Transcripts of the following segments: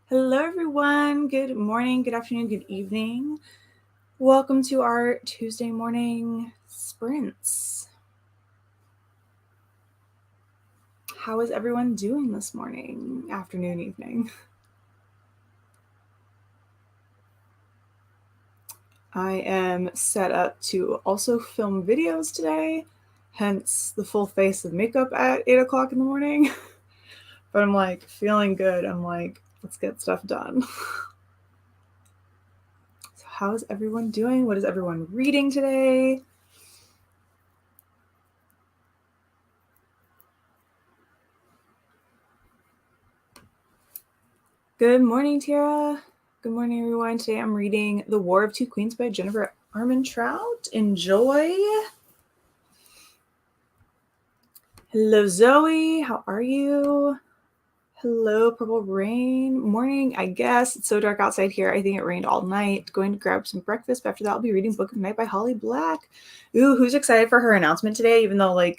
Hello, everyone. Good morning, good afternoon, good evening. Welcome to our Tuesday morning sprints. How is everyone doing this morning, afternoon, evening? I am set up to also film videos today, hence the full face of makeup at 8 o'clock in the morning. But I'm like feeling good. I'm like, let's get stuff done. So, how is everyone doing? What is everyone reading today? Good morning, Tara. Good morning, everyone. Today I'm reading The War of Two Queens by Jennifer Armentrout. Enjoy. Hello, Zoe. How are you? Hello, Purple Rain. Morning, I guess. It's so dark outside here. I think it rained all night. Going to grab some breakfast, but after that, I'll be reading Book of Night by Holly Black. Ooh, who's excited for her announcement today? Even though,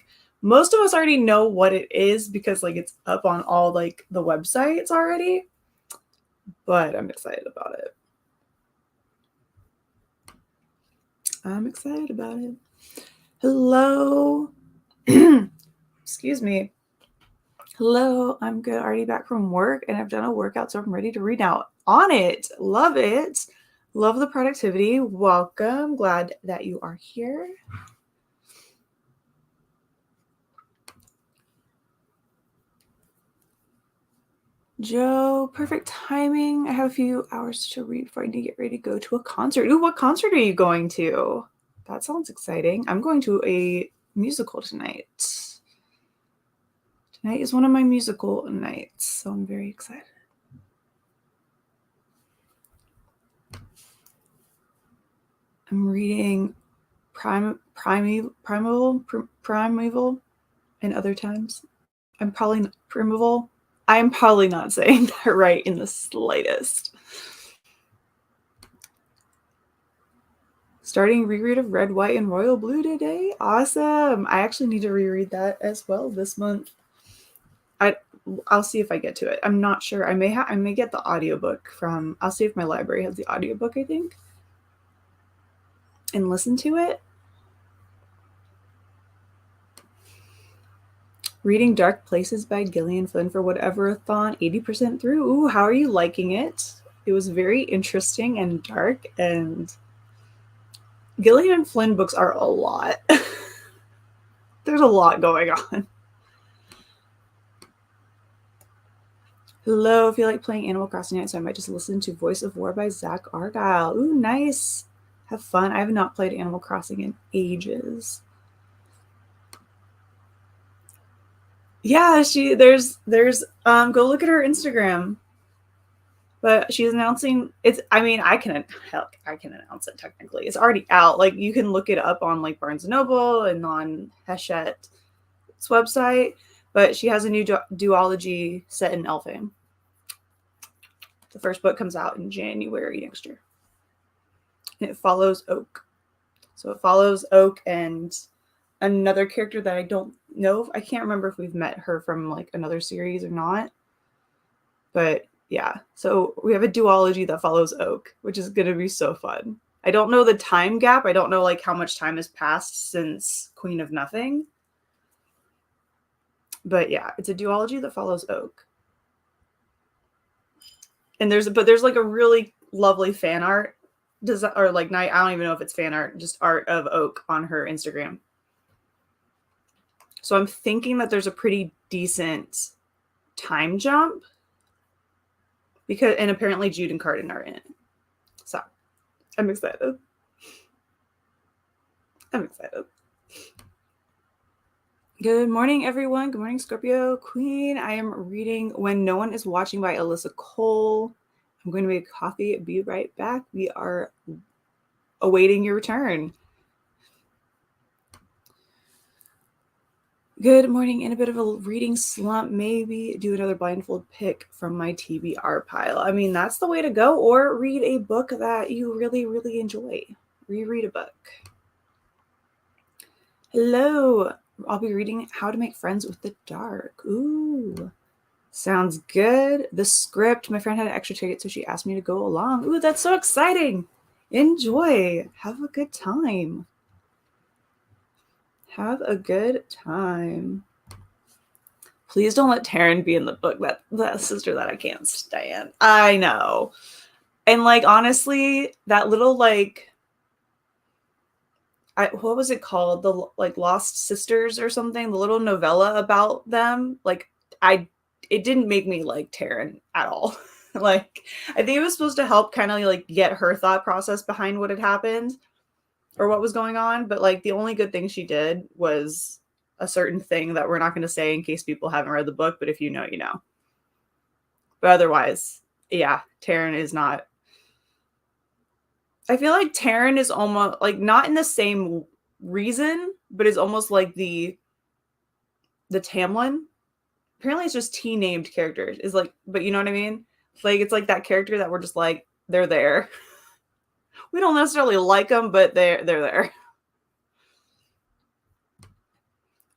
most of us already know what it is because, it's up on all, the websites already. But I'm excited about it. I'm excited about it. Hello. Excuse me. Hello. I'm good. Already back from work and I've done a workout, so I'm ready to read now. On it. Love it. Love the productivity. Welcome. Glad that you are here. Joe, perfect timing. I have a few hours to read before I need to get ready to go to a concert. Ooh, what concert are you going to? That sounds exciting. I'm going to a musical tonight. Tonight is one of my musical nights, so I'm very excited. I'm reading Primeval in other times. I'm probably not saying that right in the slightest. Starting reread of Red, White, and Royal Blue today. Awesome. I actually need to reread that as well this month. I'll see if I get to it. I'm not sure. I may get the audiobook from. I'll see if my library has the audiobook, I think, and listen to it. Reading Dark Places by Gillian Flynn for Whatever-a-thon, 80% through. Ooh, how are you liking it? It was very interesting and dark, and Gillian Flynn books are a lot. There's a lot going on. Hello, I feel like playing Animal Crossing tonight, so I might just listen to Voice of War by Zach Argyle. Ooh, nice. Have fun. I have not played Animal Crossing in ages. Yeah, there's go look at her Instagram. But she's announcing I can announce it technically. It's already out. Like you can look it up on Barnes and Noble and on Hachette website, but she has a new duology set in Elfhame. The first book comes out in January next year. And it follows Oak. So it follows Oak and another character that I don't know. I can't remember if we've met her from another series or not. But yeah, so we have a duology that follows Oak, which is going to be so fun. I don't know the time gap. I don't know how much time has passed since Queen of Nothing. But yeah, it's a duology that follows Oak. And there's a really lovely fan art design, or I don't even know if it's fan art, just art of Oak on her Instagram. So I'm thinking that there's a pretty decent time jump and apparently Jude and Carden are in it. So I'm excited. Good morning, everyone. Good morning, Scorpio Queen. I am reading When No One Is Watching by Alyssa Cole. I'm going to make coffee. Be right back. We are awaiting your return. Good morning. In a bit of a reading slump, maybe do another blindfold pick from my TBR pile. I mean, that's the way to go. Or read a book that you really, really enjoy. Reread a book. Hello. I'll be reading How to Make Friends with the Dark. Ooh. Sounds good. The script, my friend had an extra ticket, so she asked me to go along. Ooh, that's so exciting. Enjoy. Have a good time. Have a good time. Please don't let Taryn be in the book. That sister that I can't stand. I know. And like honestly, that little like what was it called? The like Lost Sisters or something, the little novella about them. Like it didn't make me like Taryn at all. Like I think it was supposed to help kind of like get her thought process behind what had happened or what was going on, but like the only good thing she did was a certain thing that we're not going to say in case people haven't read the book, but if you know, you know. But otherwise, yeah, Taryn is not. I feel like Taryn is almost like not in the same reason, but is almost like the Tamlin. Apparently, it's just T named characters. Is like, but you know what I mean? Like it's like that character that we're just like they're there. We don't necessarily like them, but they're there.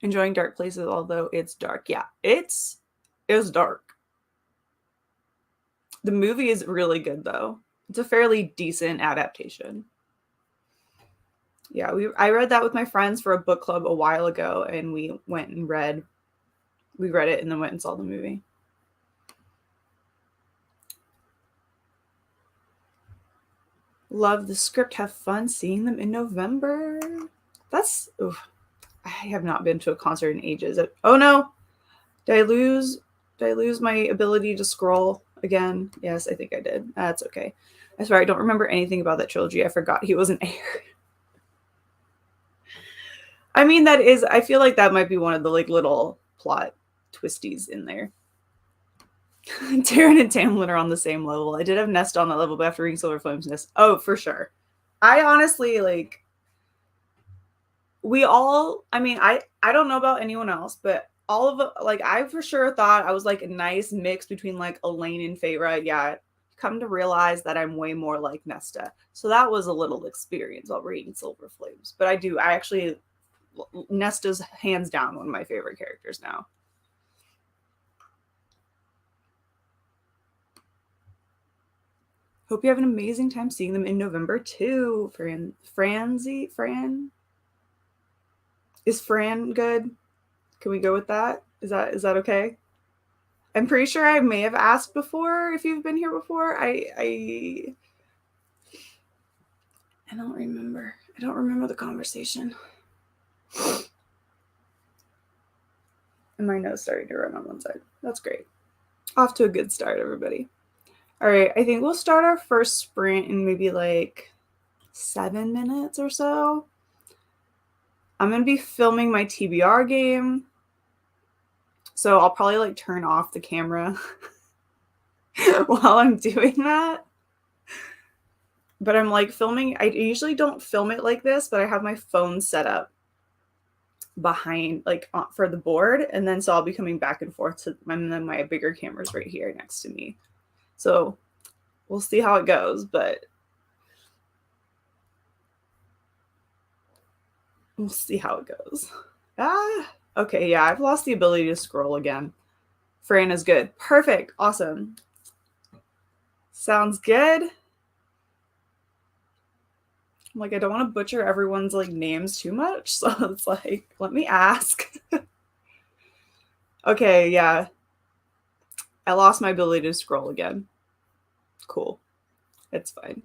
Enjoying dark places, although it's dark. Yeah, it's dark. The movie is really good though. It's a fairly decent adaptation. Yeah, I read that with my friends for a book club a while ago, and we went and read it and then went and saw the movie. Love the script. Have fun seeing them in November. That's oof. I have not been to a concert in ages. Oh no, did I lose my ability to scroll again? Yes, I think I did. That's okay. I swear I don't remember anything about that trilogy. I forgot he was an heir. I mean, I feel like that might be one of the like little plot twisties in there. Taryn and Tamlin are on the same level. I did have Nest on that level, but after reading Silver Flames, Nest. Oh, for sure. I honestly like. We all. I mean, I don't know about anyone else, but all of like I for sure thought I was like a nice mix between like Elaine and Feyre. Yeah, come to realize that I'm way more like Nesta. So that was a little experience while reading Silver Flames. But I actually Nesta's hands down one of my favorite characters now. Hope you have an amazing time seeing them in November too. Fran is Fran good? Can we go with that? Is that okay? I'm pretty sure I may have asked before if you've been here before. I don't remember. I don't remember the conversation. And my nose starting to run on one side. That's great. Off to a good start, everybody. All right, I think we'll start our first sprint in maybe like 7 minutes or so. I'm going to be filming my TBR game. So I'll probably like turn off the camera while I'm doing that. But I'm like filming. I usually don't film it like this, but I have my phone set up behind like for the board, and then so I'll be coming back and forth to, and then my bigger camera's right here next to me. So we'll see how it goes, but we'll see how it goes. Okay, yeah, I've lost the ability to scroll again. Fran is good. Perfect. Awesome. Sounds good. Like, I don't want to butcher everyone's like names too much, so it's like, let me ask. Okay, yeah. I lost my ability to scroll again. Cool. It's fine.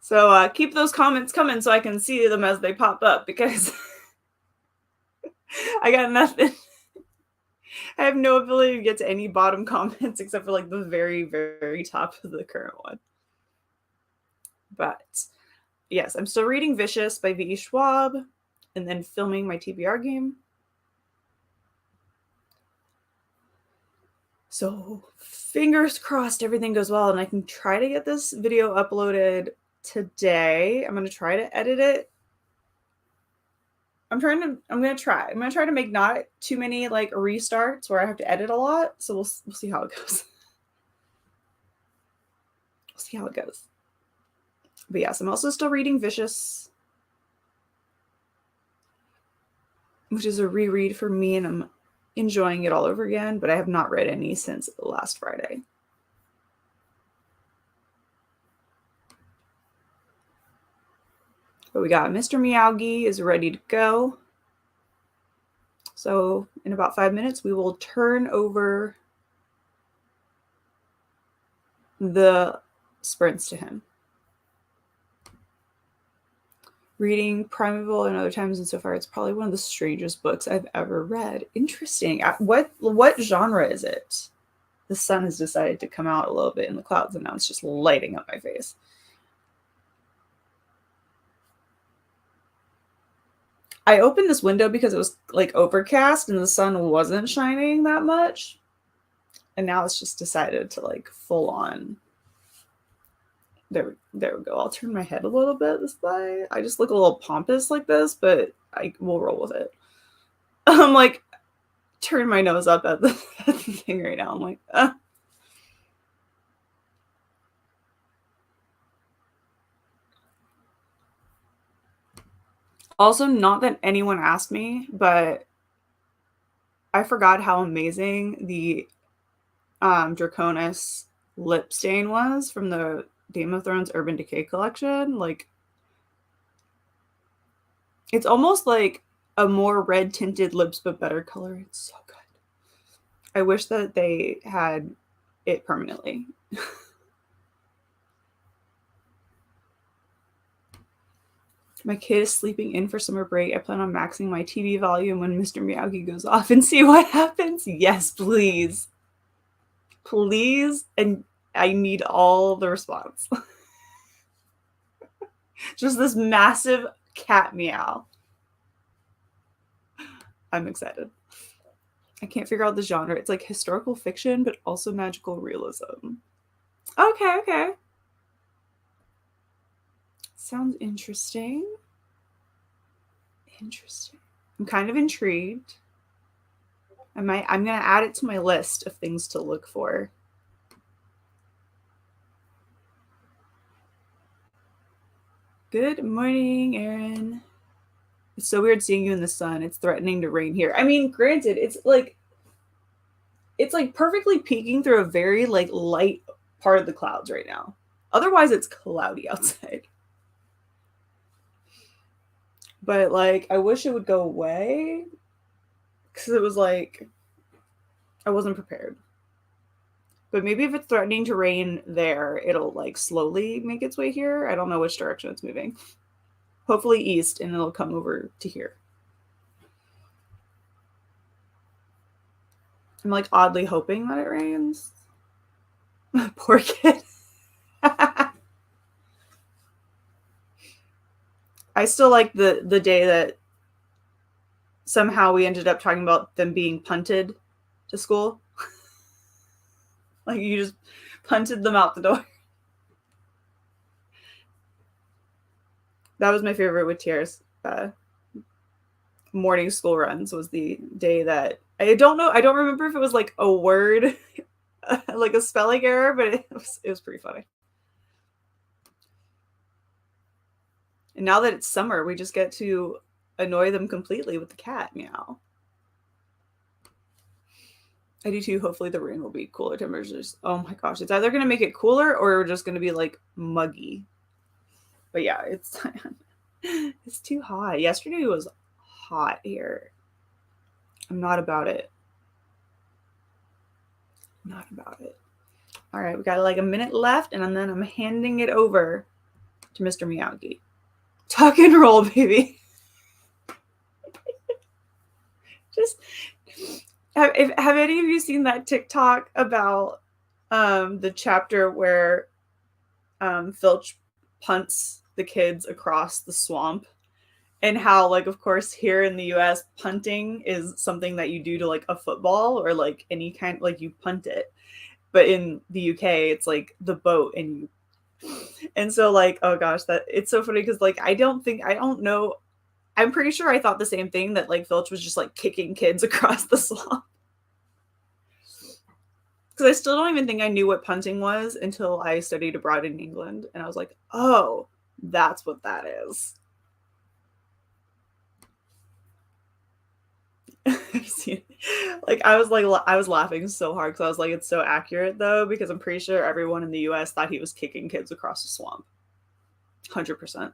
So keep those comments coming so I can see them as they pop up, because I got nothing. I have no ability to get to any bottom comments except for like the very, very top of the current one. But yes, I'm still reading Vicious by V.E. Schwab and then filming my TBR game. So fingers crossed everything goes well and I can try to get this video uploaded today. I'm going to try to edit it. I'm going to try to make not too many like restarts where I have to edit a lot. So we'll see how it goes. We'll see how it goes. But yes, I'm also still reading Vicious, which is a reread for me, and I'm enjoying it all over again, but I have not read any since last Friday. But we got Mr. Miyagi is ready to go. So in about 5 minutes, we will turn over the sprints to him. Reading Primeval and Other Times, and so far, it's probably one of the strangest books I've ever read. Interesting. What genre is it? The sun has decided to come out a little bit in the clouds, and now it's just lighting up my face. I opened this window because it was like overcast and the sun wasn't shining that much. And now it's just decided to like full on. There we go. I'll turn my head a little bit this way. I just look a little pompous like this, but I will roll with it. I'm like, turn my nose up at the thing right now. I'm like, Also, not that anyone asked me, but I forgot how amazing the Draconis lip stain was from the Game of Thrones Urban Decay collection. Like, it's almost like a more red tinted lips, but better color. It's so good. I wish that they had it permanently. My kid is sleeping in for summer break. I plan on maxing my TV volume when Mr. Miyagi goes off and see what happens. Yes, please. Please. And I need all the response. Just this massive cat meow. I'm excited. I can't figure out the genre. It's like historical fiction, but also magical realism. Okay. Sounds interesting. I'm kind of intrigued. I'm going to add it to my list of things to look for. Good morning, Aaron. It's so weird seeing you in the sun. It's threatening to rain here. I mean, granted, it's like perfectly peeking through a very like light part of the clouds right now. Otherwise, it's cloudy outside. But like, I wish it would go away because it was like I wasn't prepared. But maybe if it's threatening to rain there, it'll like slowly make its way here. I don't know which direction it's moving. Hopefully east, and it'll come over to here. I'm like oddly hoping that it rains. Poor kid. I still like the day that somehow we ended up talking about them being punted to school. Like you just punted them out the door. That was my favorite with Tears. Morning school runs was the day that I don't remember if it was like a word, like a spelling error, but it was pretty funny. And now that it's summer, we just get to annoy them completely with the cat meow. I do too. Hopefully the rain will be cooler temperatures. Oh my gosh. It's either going to make it cooler or we're just going to be like muggy. But yeah, it's too hot. Yesterday was hot here. I'm not about it. All right. We got like a minute left and then I'm handing it over to Mr. Miyagi. Tuck and roll, baby. Just have any of you seen that TikTok about the chapter where Filch punts the kids across the swamp, and how like of course here in the US punting is something that you do to like a football or like any kind, like you punt it, but in the UK it's like the boat and so like, oh gosh, that it's so funny because like I don't know, I'm pretty sure I thought the same thing, that like Filch was just like kicking kids across the swamp. Because I still don't even think I knew what punting was until I studied abroad in England. And I was like, oh, that's what that is. I've seen like I was like I was laughing so hard because I was like, it's so accurate though, because I'm pretty sure everyone in the US thought he was kicking kids across the swamp. 100%.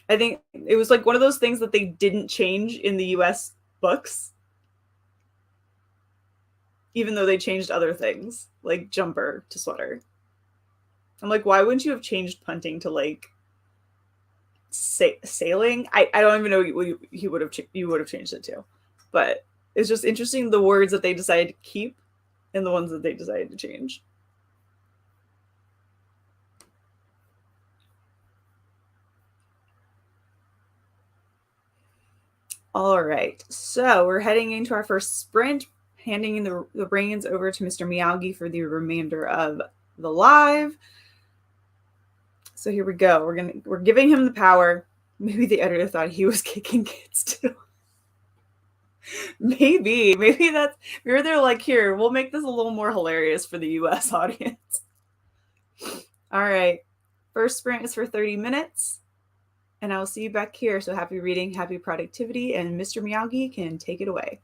I think it was like one of those things that they didn't change in the US books, even though they changed other things, like jumper to sweater. I'm like, why wouldn't you have changed punting to like sailing? I don't even know what he would have you would have changed it to, but it's just interesting the words that they decided to keep and the ones that they decided to change. All right, so we're heading into our first sprint, handing in the reins over to Mr. Miyagi for the remainder of the live. So here we go. We're giving him the power. Maybe the editor thought he was kicking kids too. Maybe that's maybe they're like, here, we'll make this a little more hilarious for the US audience. All right. First sprint is for 30 minutes. And I will see you back here. So happy reading, happy productivity, and Mr. Miyagi can take it away.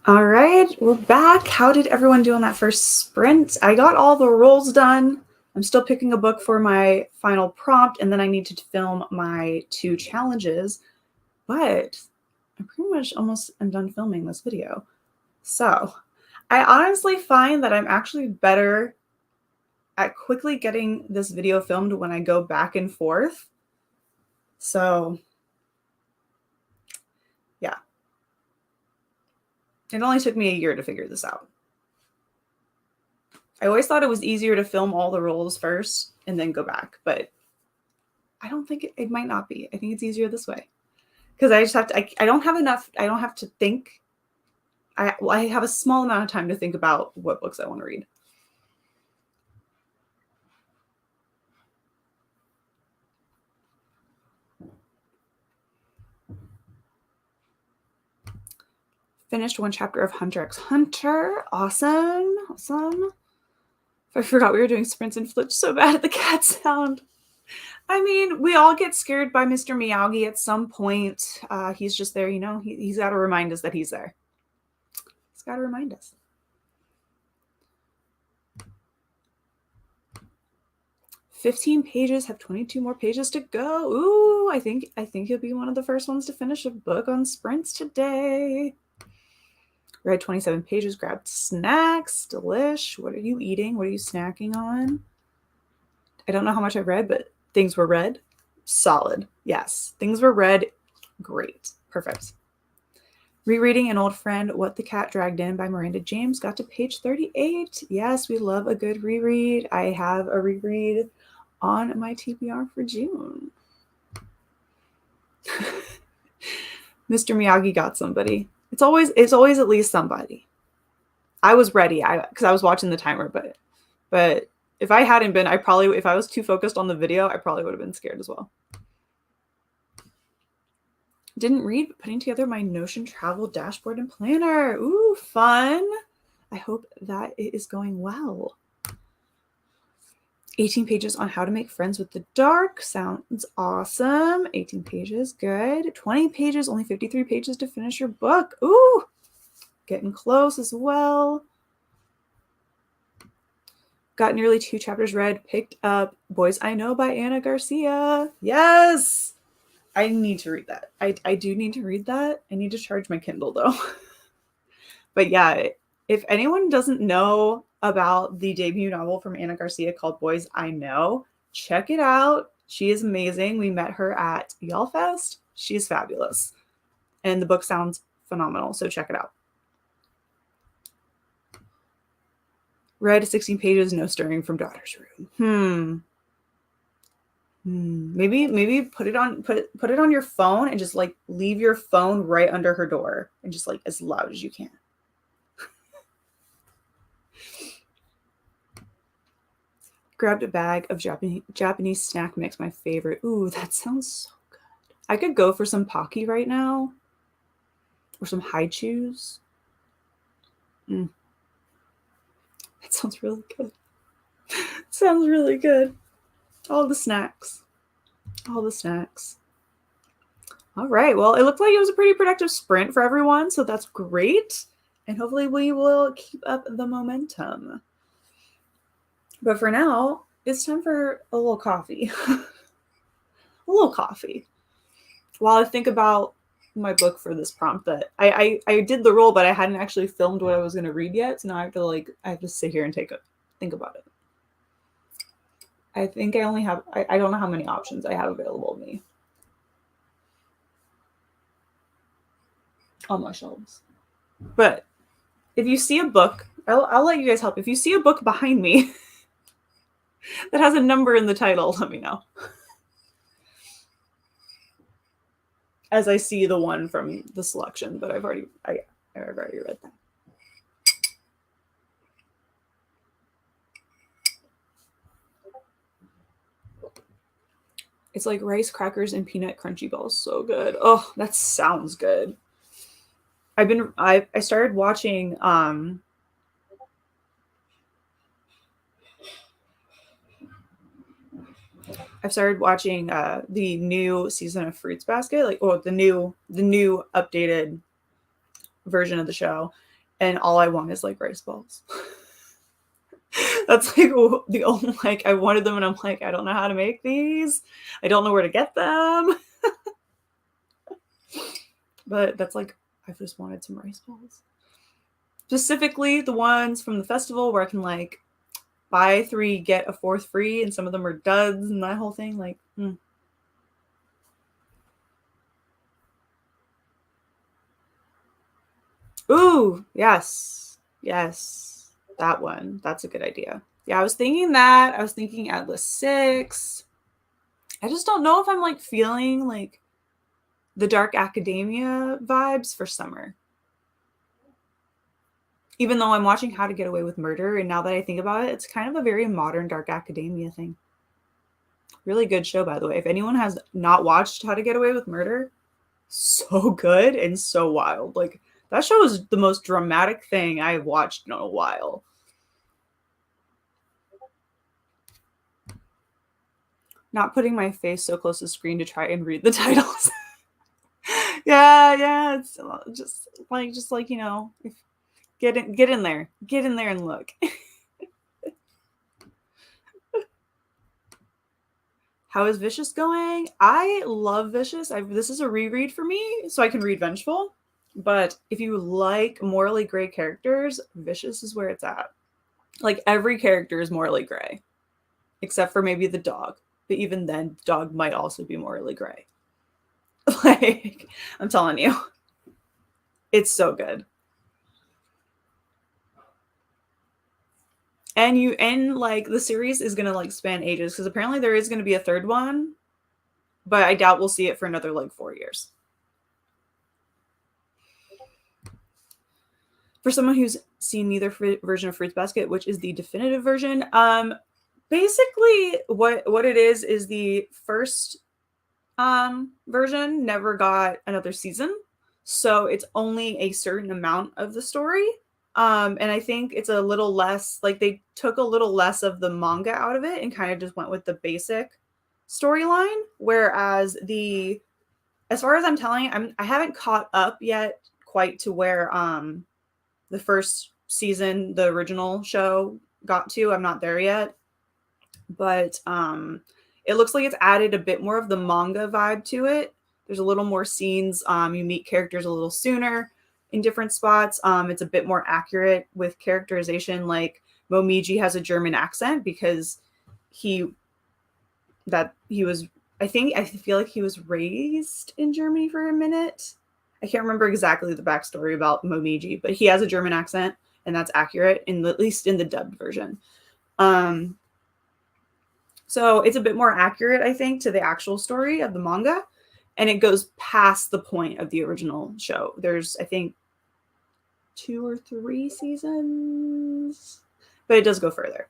All right, we're back. How did everyone do on that first sprint? I got all the rolls done. I'm still picking a book for my final prompt, and then I need to film my 2 challenges, but I pretty much almost am done filming this video. So I honestly find that I'm actually better at quickly getting this video filmed when I go back and forth. So yeah. It only took me a year to figure this out. I always thought it was easier to film all the rolls first and then go back, but I don't think it might not be. I think it's easier this way because I just have to, I don't have enough. I don't have to think. I have a small amount of time to think about what books I want to read. Finished 1 chapter of Hunter x Hunter. Awesome. Awesome. I forgot we were doing sprints and flips so bad at the cat sound. I mean, we all get scared by Mr. Miyagi at some point. He's just there, you know. He's got to remind us that he's there. He's got to remind us. "15 pages, have 22 more pages to go." Ooh, I think you'll be one of the first ones to finish a book on sprints today. Read 27 pages, grabbed snacks. Delish. What are you eating? What are you snacking on? I don't know how much I read, but things were read. Solid. Yes. Things were read. Great. Perfect. Rereading an old friend, What the Cat Dragged In by Miranda James. Got to page 38. Yes, we love a good reread. I have a reread on my TBR for June. Mr. Miyagi got somebody. It's always at least somebody. I was ready because I was watching the timer, but if I hadn't been, if I was too focused on the video, I probably would have been scared as well. Didn't read, but putting together my Notion travel dashboard and planner. Ooh, fun. I hope that it is going well. 18 pages on how to make friends with the dark. Sounds awesome. 18 pages, good. 20 pages, only 53 pages to finish your book. Ooh, getting close as well. Got nearly 2 chapters read. Picked up Boys I Know by Anna Garcia. Yes! I need to read that. I do need to read that. I need to charge my Kindle though. But yeah, if anyone doesn't know about the debut novel from Anna Garcia called Boys I Know, check it out. She is amazing. We met her at YALLFest. She's fabulous. And the book sounds phenomenal, so check it out. Read 16 pages, no stirring from daughter's room. Maybe put it on your phone and just like leave your phone right under her door and just like as loud as you can. Grabbed a bag of Japanese snack mix, my favorite. Ooh, that sounds so good. I could go for some Pocky right now or some Hi-Chews. That sounds really good. Sounds really good. All the snacks. All the snacks. All right. Well, it looked like it was a pretty productive sprint for everyone, so that's great. And hopefully we will keep up the momentum. But for now, it's time for a little coffee. A little coffee. While I think about my book for this prompt that I did the roll, but I hadn't actually filmed what I was going to read yet. So now I have to sit here and think about it. I think I only have, I don't know how many options I have available to me on my shelves. But if you see a book, I'll let you guys help. If you see a book behind me that has a number in the title, let me know. As I see the one from the selection, but I've already read that. It's like rice crackers and peanut crunchy balls. So good. Oh, that sounds good. I started watching the new season of Fruits Basket, the new updated version of the show. and all I want is like rice balls. That's like the only, like, I wanted them and I'm like, I don't know how to make these. I don't know where to get them. But that's like, I've just wanted some rice balls. Specifically the ones from the festival where I can like buy 3, get a 4th free, and some of them are duds and that whole thing. Like, Ooh, yes. Yes. That one. That's a good idea. Yeah, I was thinking that. I was thinking Atlas 6. I just don't know if I'm like feeling like the Dark Academia vibes for summer. Even though I'm watching How to Get Away with Murder, and now that I think about it, it's kind of a very modern Dark Academia thing. Really good show, by the way. If anyone has not watched How to Get Away with Murder, so good and so wild. Like, that show is the most dramatic thing I've watched in a while. Not putting my face so close to the screen to try and read the titles. yeah, it's just like you know, get in there and look. How is Vicious going? I love Vicious. This is a reread for me, so I can read Vengeful. But if you like morally gray characters, Vicious is where it's at. Like, every character is morally gray, except for maybe the dog. But even then, the dog might also be morally gray. Like, I'm telling you, it's so good. And like the series is gonna like span ages, because apparently there is gonna be a 3rd one, but I doubt we'll see it for another like 4 years. For someone who's seen neither version of Fruits Basket, which is the definitive version, basically what it is the first version never got another season, so it's only a certain amount of the story. And I think it's a little less, like, they took a little less of the manga out of it and kind of just went with the basic storyline. Whereas as far as I'm telling, I haven't caught up yet quite to where the first season, the original show, got to. I'm not there yet, but it looks like it's added a bit more of the manga vibe to it. There's a little more scenes. You meet characters a little sooner in different spots. It's a bit more accurate with characterization. Like, Momiji has a German accent because I feel like he was raised in Germany for a minute. I can't remember exactly the backstory about Momiji, but he has a German accent, and that's accurate, at least in the dubbed version. So it's a bit more accurate, I think, to the actual story of the manga, and it goes past the point of the original show. There's, I think, 2 or 3 seasons, but it does go further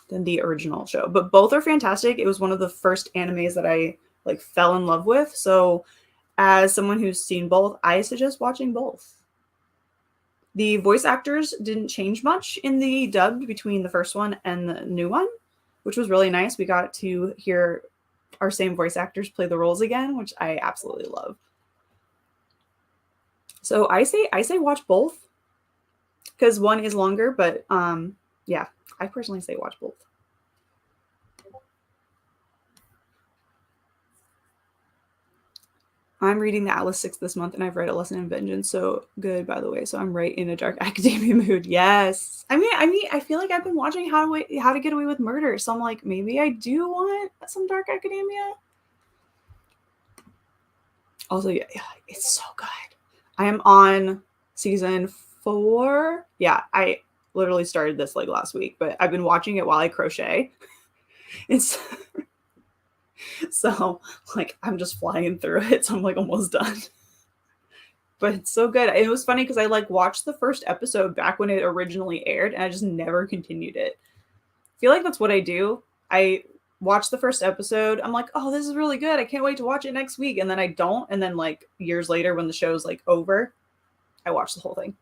than the original show. But both are fantastic. It was one of the first animes that I like fell in love with. So as someone who's seen both, I suggest watching both. The voice actors didn't change much in the dubbed between the first one and the new one, which was really nice. We got to hear our same voice actors play the roles again, which I absolutely love. So I say watch both, because one is longer, but yeah, I personally say watch both. I'm reading the Atlas 6 this month, and I've read A Lesson in Vengeance. So good, by the way. So I'm right in a Dark Academia mood. Yes. I mean, I feel like I've been watching How to Get Away with Murder. So I'm like, maybe I do want some Dark Academia. Also, yeah, it's so good. I am on season 4. Yeah, I literally started this like last week, but I've been watching it while I crochet. It's so like I'm just flying through it, so I'm like almost done. But it's so good. It was funny because I like watched the first episode back when it originally aired, and I just never continued it. I feel like that's what I do. I watch the first episode, I'm like, oh, this is really good, I can't wait to watch it next week, and then I don't, and then like years later when the show's like over, I watch the whole thing.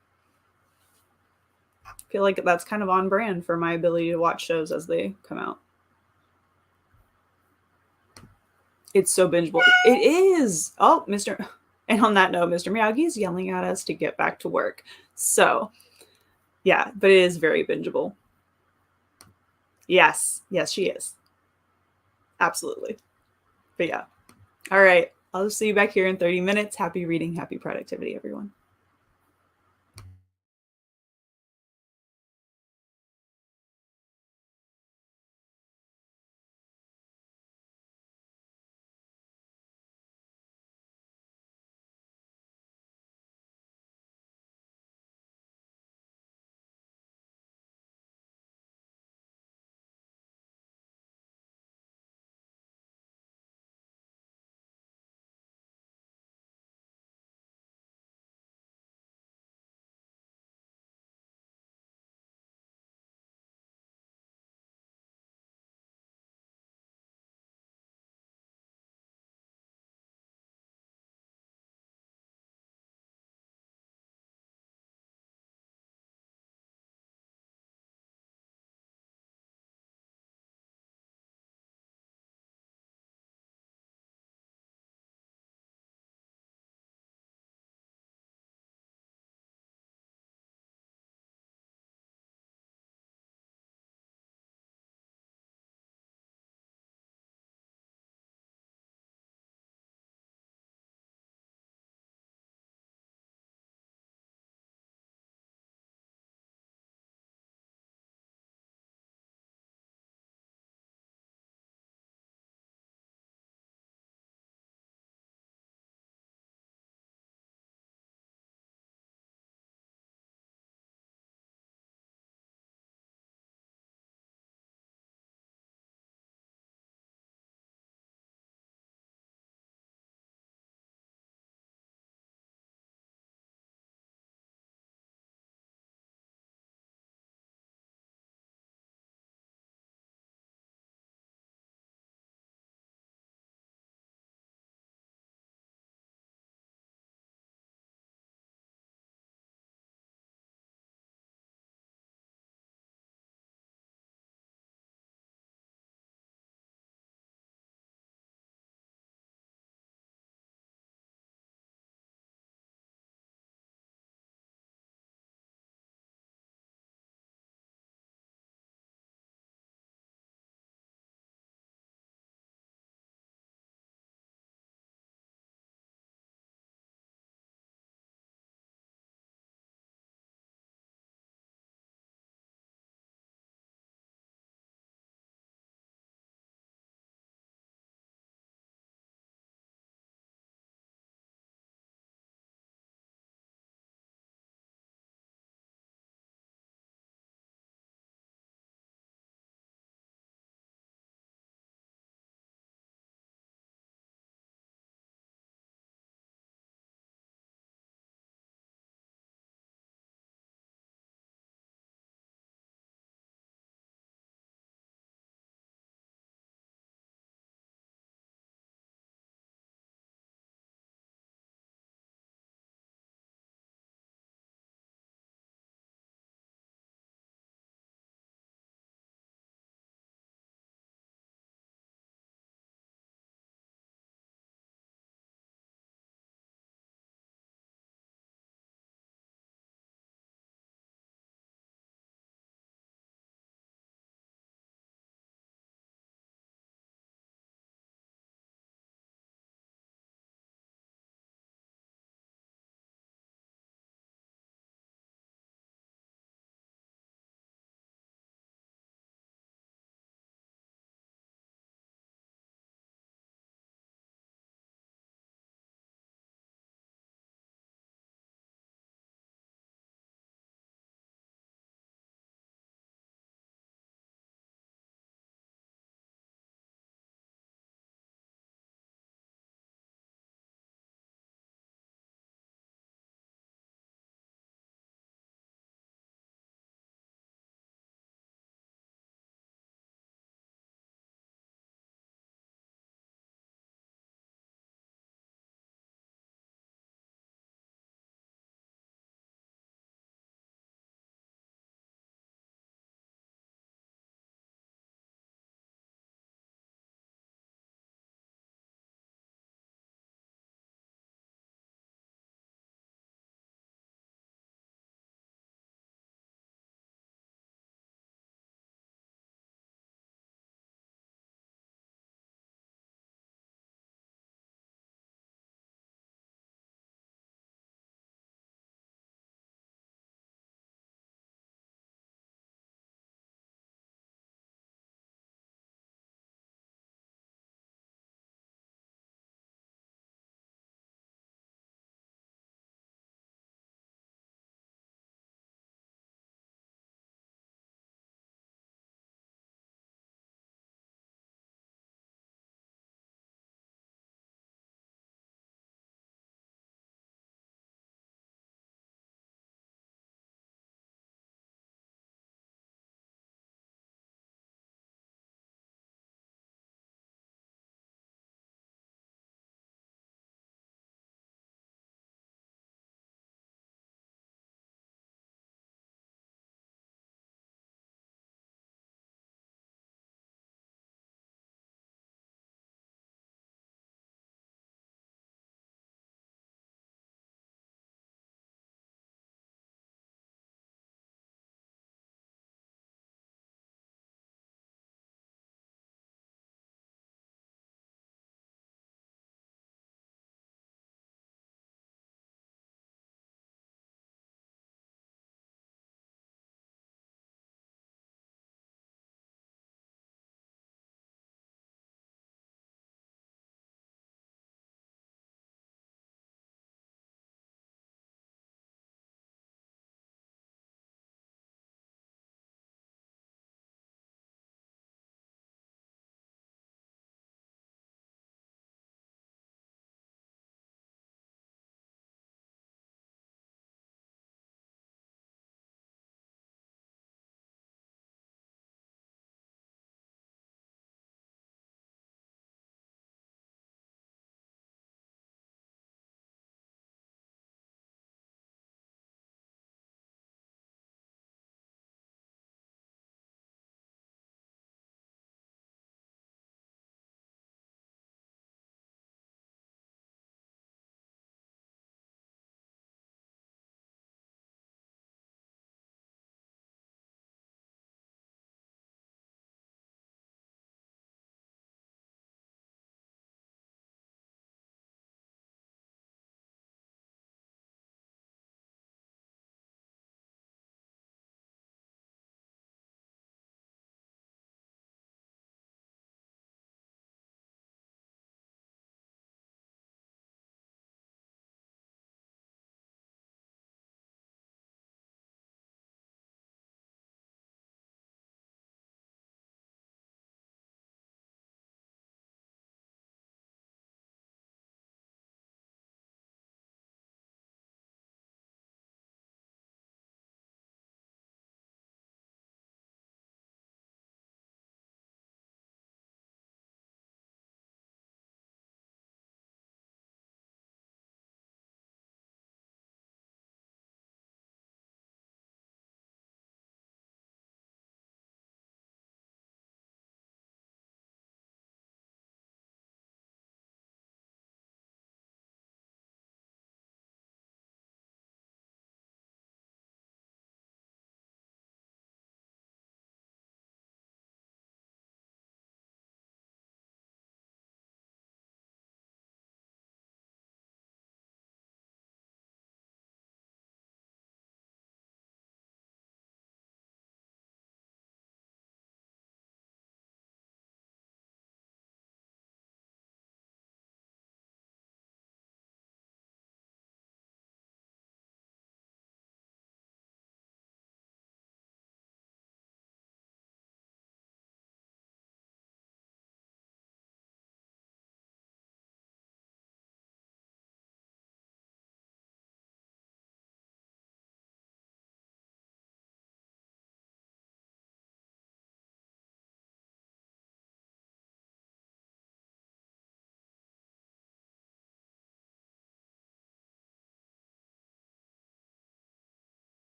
I feel like that's kind of on brand for my ability to watch shows as they come out. It's so bingeable. It is. Oh, Mr. And on that note, Mr. Miyagi is yelling at us to get back to work. So, yeah, but it is very bingeable. Yes, yes, she is. Absolutely. But yeah. All right. I'll see you back here in 30 minutes. Happy reading, happy productivity, everyone.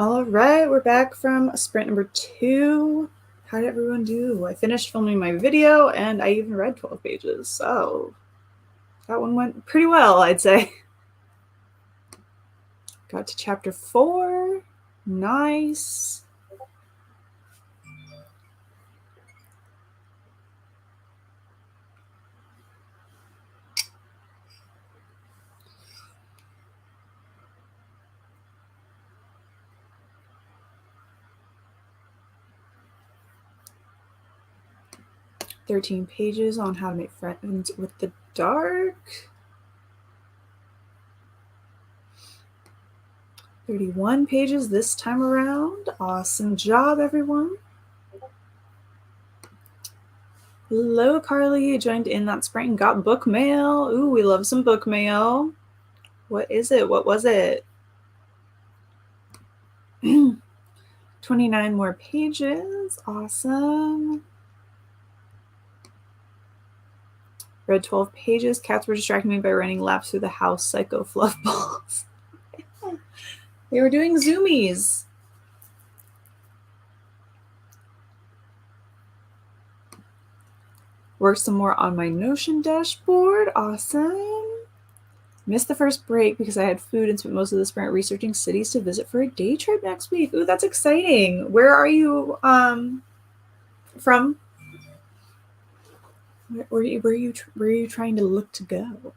All right, we're back from sprint number 2. How did everyone do? I finished filming my video and I even read 12 pages, so that one went pretty well, I'd say. Got to chapter 4. Nice. "13 pages on how to make friends with the dark." 31 pages this time around. Awesome job, everyone. Hello, Carly. Joined in that sprint and got book mail. Ooh, we love some book mail. What is it? What was it? 29 more pages. Awesome. Read 12 pages. Cats were distracting me by running laps through the house. Psycho fluff balls. They were doing zoomies. Work some more on my Notion dashboard. Awesome. Missed the first break because I had food and spent most of the sprint researching cities to visit for a day trip next week. Ooh, that's exciting. Where are you from? Where are you trying to look to go?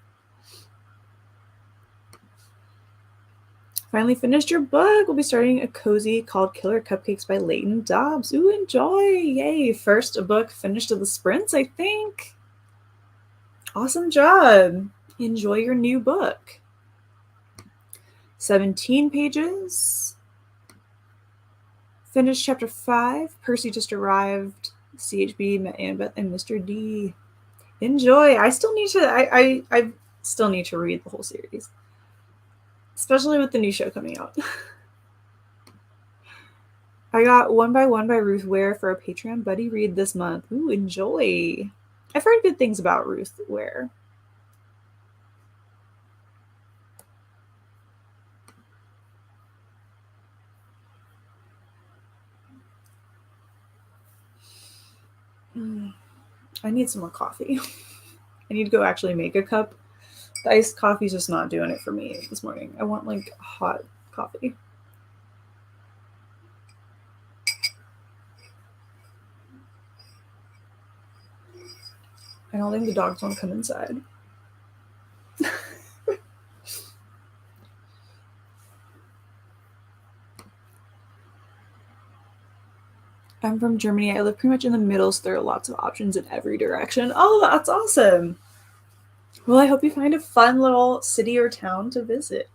Finally finished your book. We'll be starting a cozy called Killer Cupcakes by Leighton Dobbs. Ooh, enjoy. Yay. First book finished of the sprints, I think. Awesome job. Enjoy your new book. 17 pages. Finished chapter 5. Percy just arrived. CHB met Annabeth and Mr. D. Enjoy. I still need to I still need to read the whole series. Especially with the new show coming out. I got One by One by Ruth Ware for a Patreon buddy read this month. Ooh, enjoy. I've heard good things about Ruth Ware. I need some more coffee. I need to go actually make a cup. The iced coffee's just not doing it for me this morning. I want like hot coffee. I don't think the dogs want to come inside. I'm from Germany. I live pretty much in the middle, so there are lots of options in every direction. Oh, that's awesome. Well, I hope you find a fun little city or town to visit.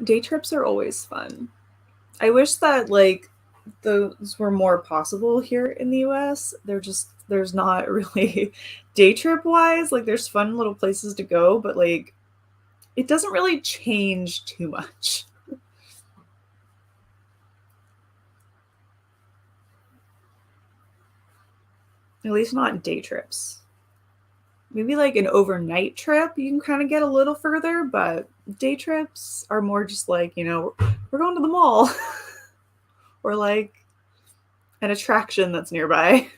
Day trips are always fun. I wish that like those were more possible here in the US. There's not really day trip wise. Like there's fun little places to go, but like it doesn't really change too much. At least not day trips. Maybe like an overnight trip, you can kind of get a little further, but day trips are more just like, you know, we're going to the mall or like an attraction that's nearby.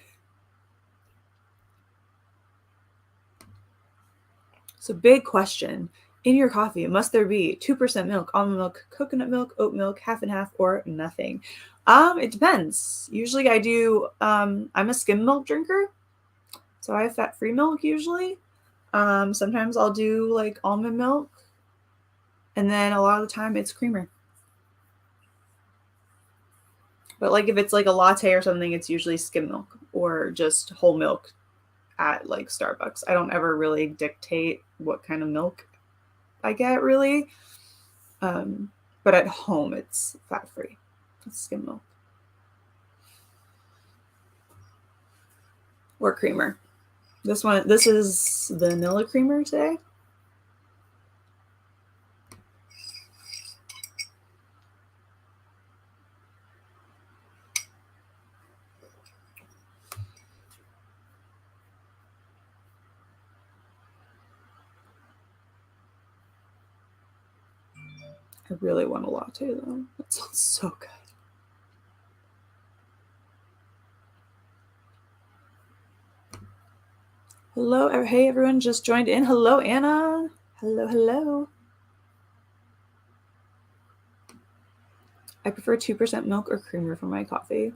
So, big question. In your coffee, must there be 2% milk, almond milk, coconut milk, oat milk, half and half, or nothing? It depends. Usually I do, I'm a skim milk drinker, so I have fat-free milk usually. Sometimes I'll do like almond milk, and then a lot of the time it's creamer. But like if it's like a latte or something, it's usually skim milk or just whole milk at like Starbucks. I don't ever really dictate what kind of milk I get really. But at home it's fat free. It's skim milk. Or creamer. This is vanilla creamer today. I really want a latte though. That sounds so good. Hello, hey everyone just joined in. Hello, Anna. Hello. I prefer 2% milk or creamer for my coffee.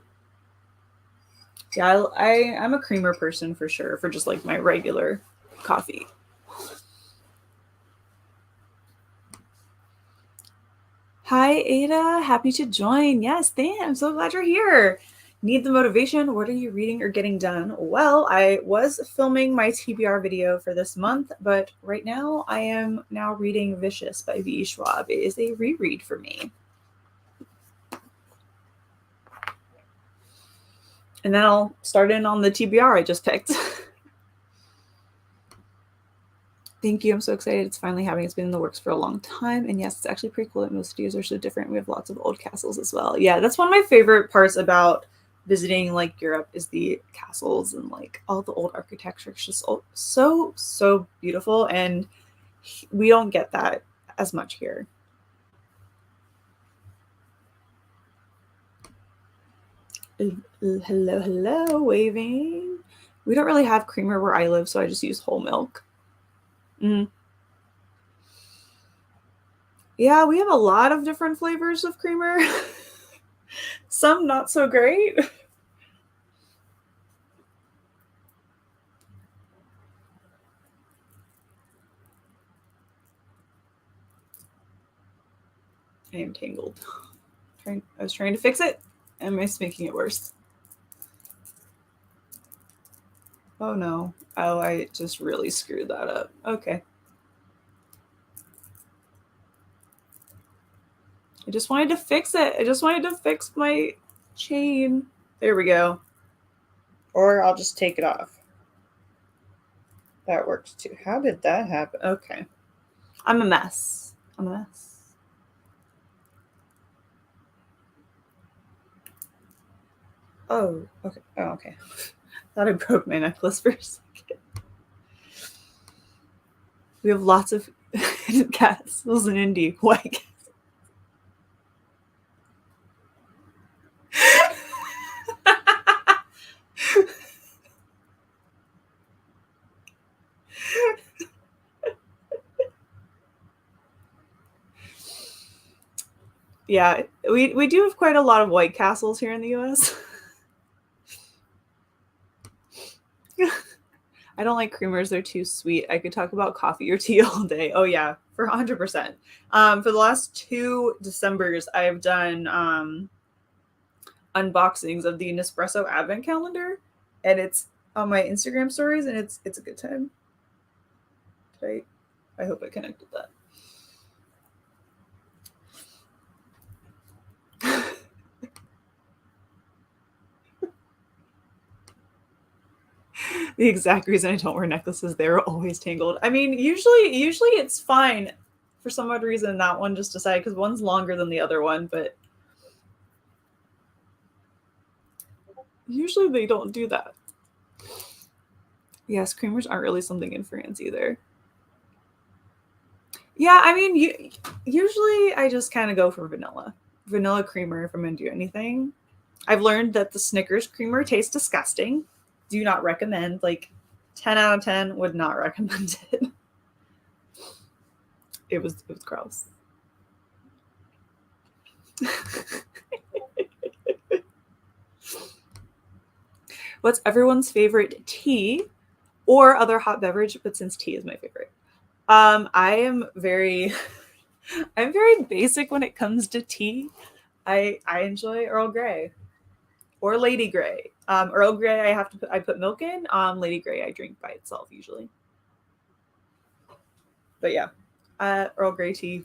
Yeah, I'm a creamer person for sure, for just like my regular coffee. Hi, Ada. Happy to join. Yes, thanks. I'm so glad you're here. Need the motivation? What are you reading or getting done? Well, I was filming my TBR video for this month, but right now I am now reading Vicious by V. Schwab. It is a reread for me. And then I'll start in on the TBR I just picked. Thank you. I'm so excited it's finally happening. It's been in the works for a long time. And yes, it's actually pretty cool that most studios are so different. We have lots of old castles as well. Yeah, that's one of my favorite parts about visiting like Europe is the castles and like all the old architecture. It's just so beautiful. And we don't get that as much here. Hello, waving. We don't really have creamer where I live, so I just use whole milk. Yeah, we have a lot of different flavors of creamer. Some not so great. I am tangled. I was trying to fix it, and it's making it worse. Oh no. Oh, I just really screwed that up. Okay. I just wanted to fix it. I just wanted to fix my chain. There we go. Or I'll just take it off. That works too. How did that happen? Okay. I'm a mess. Oh, okay. Oh, okay. Thought I broke my necklace for a second. We have lots of castles in Indy. White Yeah, we do have quite a lot of White Castles here in the US. I don't like creamers. They're too sweet. I could talk about coffee or tea all day. Oh, yeah, for 100%. For the last 2 Decembers, I've done unboxings of the Nespresso Advent Calendar, and it's on my Instagram stories, and it's a good time. I hope I connected that. The exact reason I don't wear necklaces, they're always tangled. I mean, usually it's fine. For some odd reason, that one just decided because one's longer than the other one, but usually they don't do that. Yes, creamers aren't really something in France either. Yeah, I mean, usually I just kind of go for vanilla creamer if I'm gonna do anything. I've learned that the Snickers creamer tastes disgusting. Do not recommend. Like 10 out of 10 would not recommend it. It was gross. What's everyone's favorite tea or other hot beverage? But since tea is my favorite, I am very, I'm very basic when it comes to tea. I enjoy Earl Grey or Lady Grey. Earl Grey, I put milk in. Lady Grey, I drink by itself usually. But yeah, Earl Grey tea.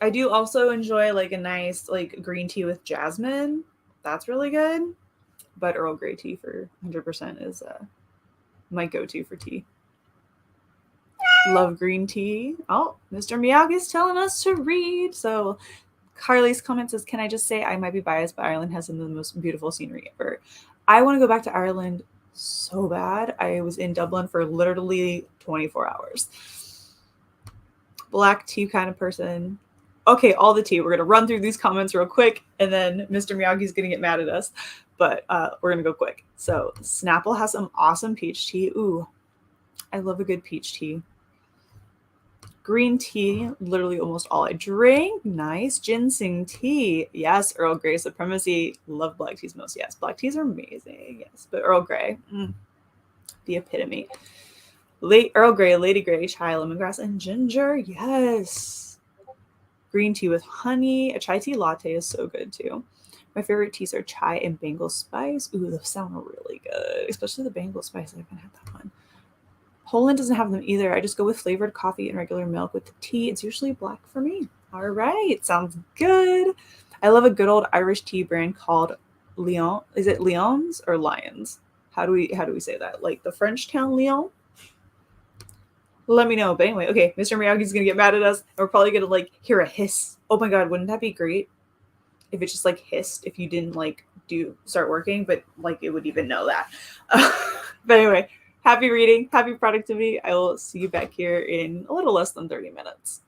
I do also enjoy like a nice like green tea with jasmine. That's really good. But Earl Grey tea for 100% is my go-to for tea. Love green tea. Oh, Mr. Miyagi's telling us to read. So Carly's comment says, can I just say I might be biased, but Ireland has some of the most beautiful scenery ever. I want to go back to Ireland so bad. I was in Dublin for literally 24 hours. Black tea kind of person. Okay, all the tea. We're gonna run through these comments real quick, and then Mr. Miyagi's gonna get mad at us, but we're gonna go quick. So Snapple has some awesome peach tea. Ooh, I love a good peach tea. Green tea, literally almost all I drink. Nice. Ginseng tea. Yes. Earl Grey supremacy. Love black teas most. Yes. Black teas are amazing. Yes. But Earl Grey, the epitome. Earl Grey, Lady Grey, chai, lemongrass, and ginger. Yes. Green tea with honey. A chai tea latte is so good too. My favorite teas are chai and Bengal spice. Ooh, those sound really good. Especially the Bengal spice. I haven't had that one. Poland doesn't have them either. I just go with flavored coffee and regular milk with the tea. It's usually black for me. All right, sounds good. I love a good old Irish tea brand called Lyon. Is it Lyons or Lions? How do we say that? Like the French town Lyon? Let me know. But anyway, okay, Mr. Miyagi's gonna get mad at us. And we're probably gonna like hear a hiss. Oh my god, wouldn't that be great? If it just like hissed if you didn't like start working, but like it would even know that. But anyway, happy reading, happy productivity. I will see you back here in a little less than 30 minutes.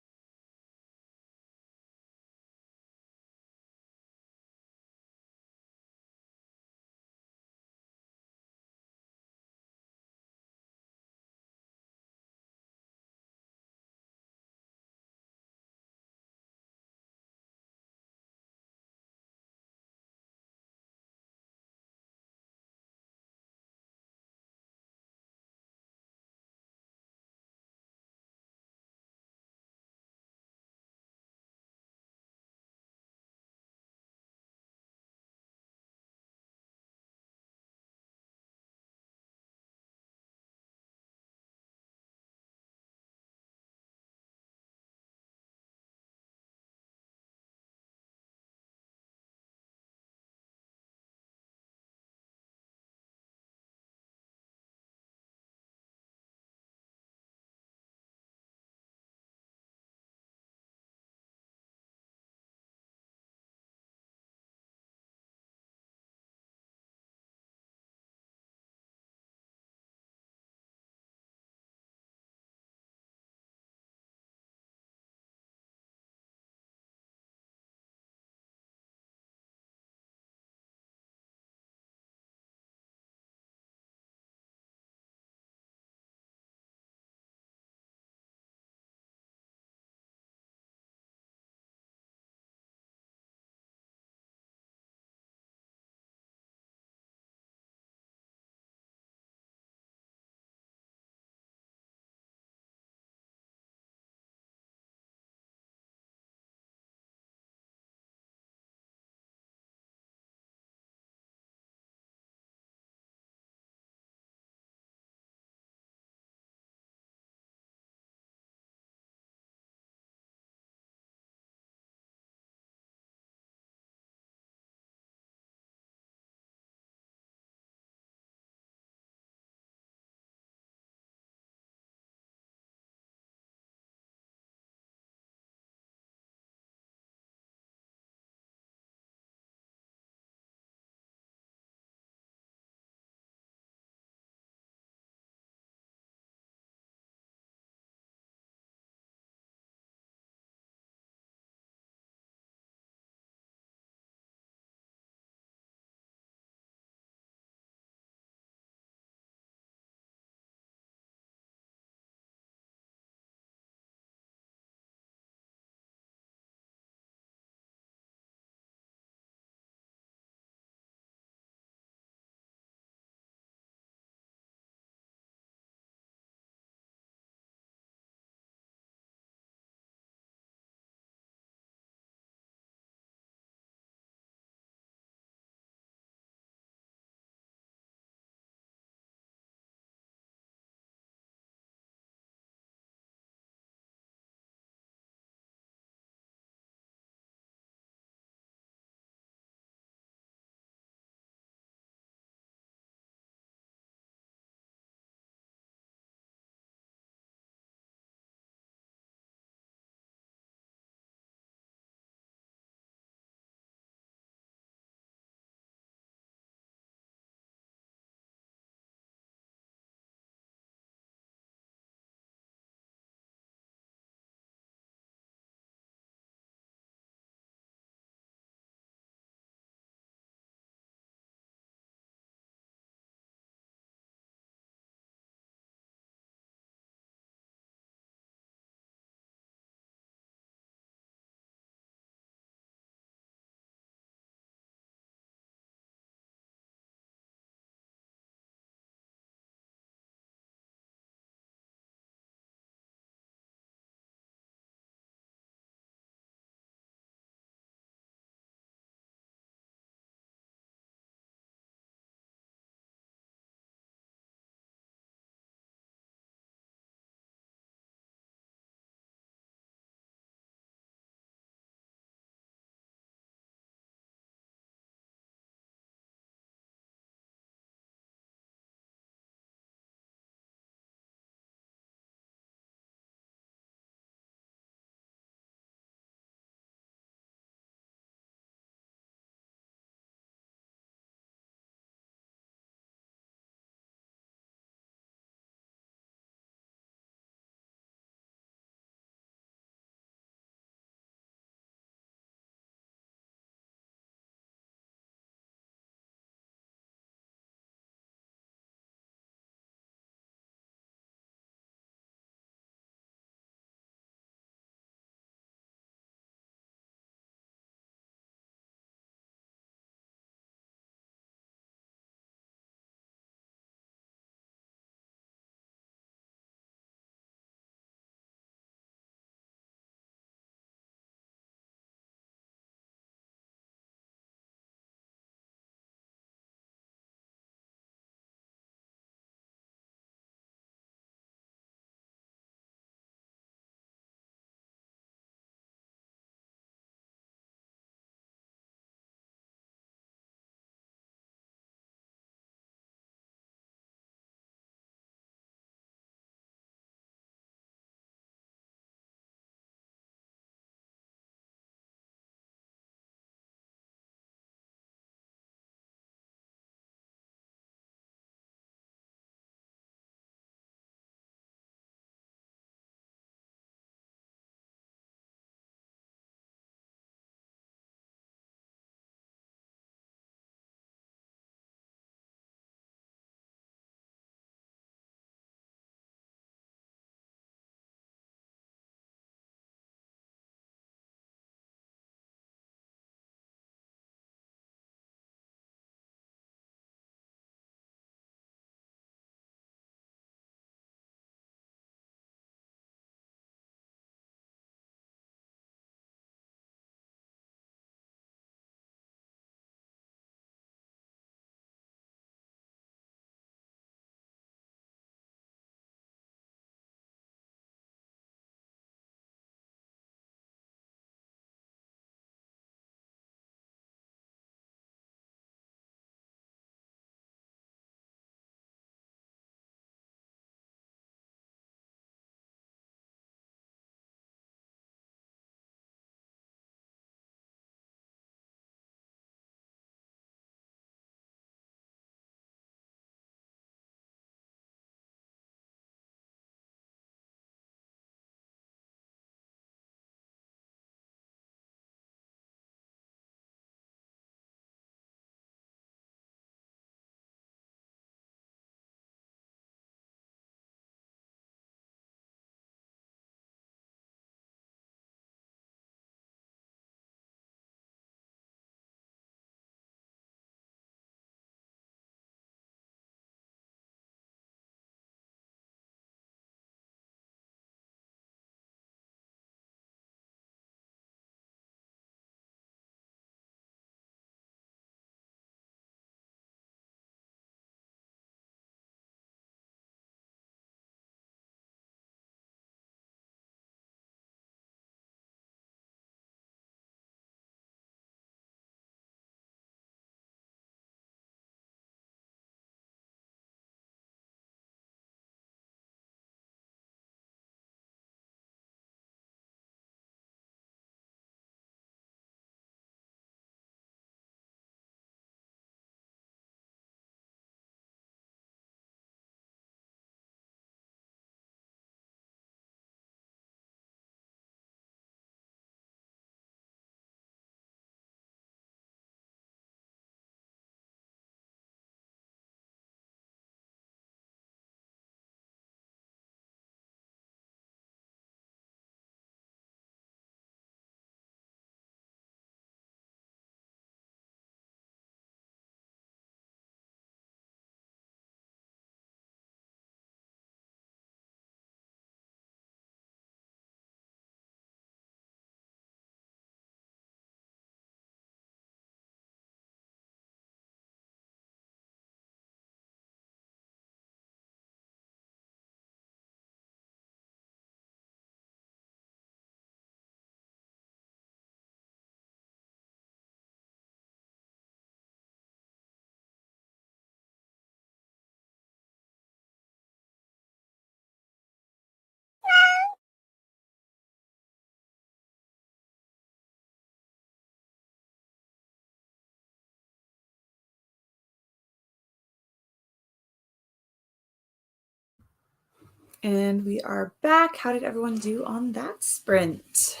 And we are back. How did everyone do on that sprint?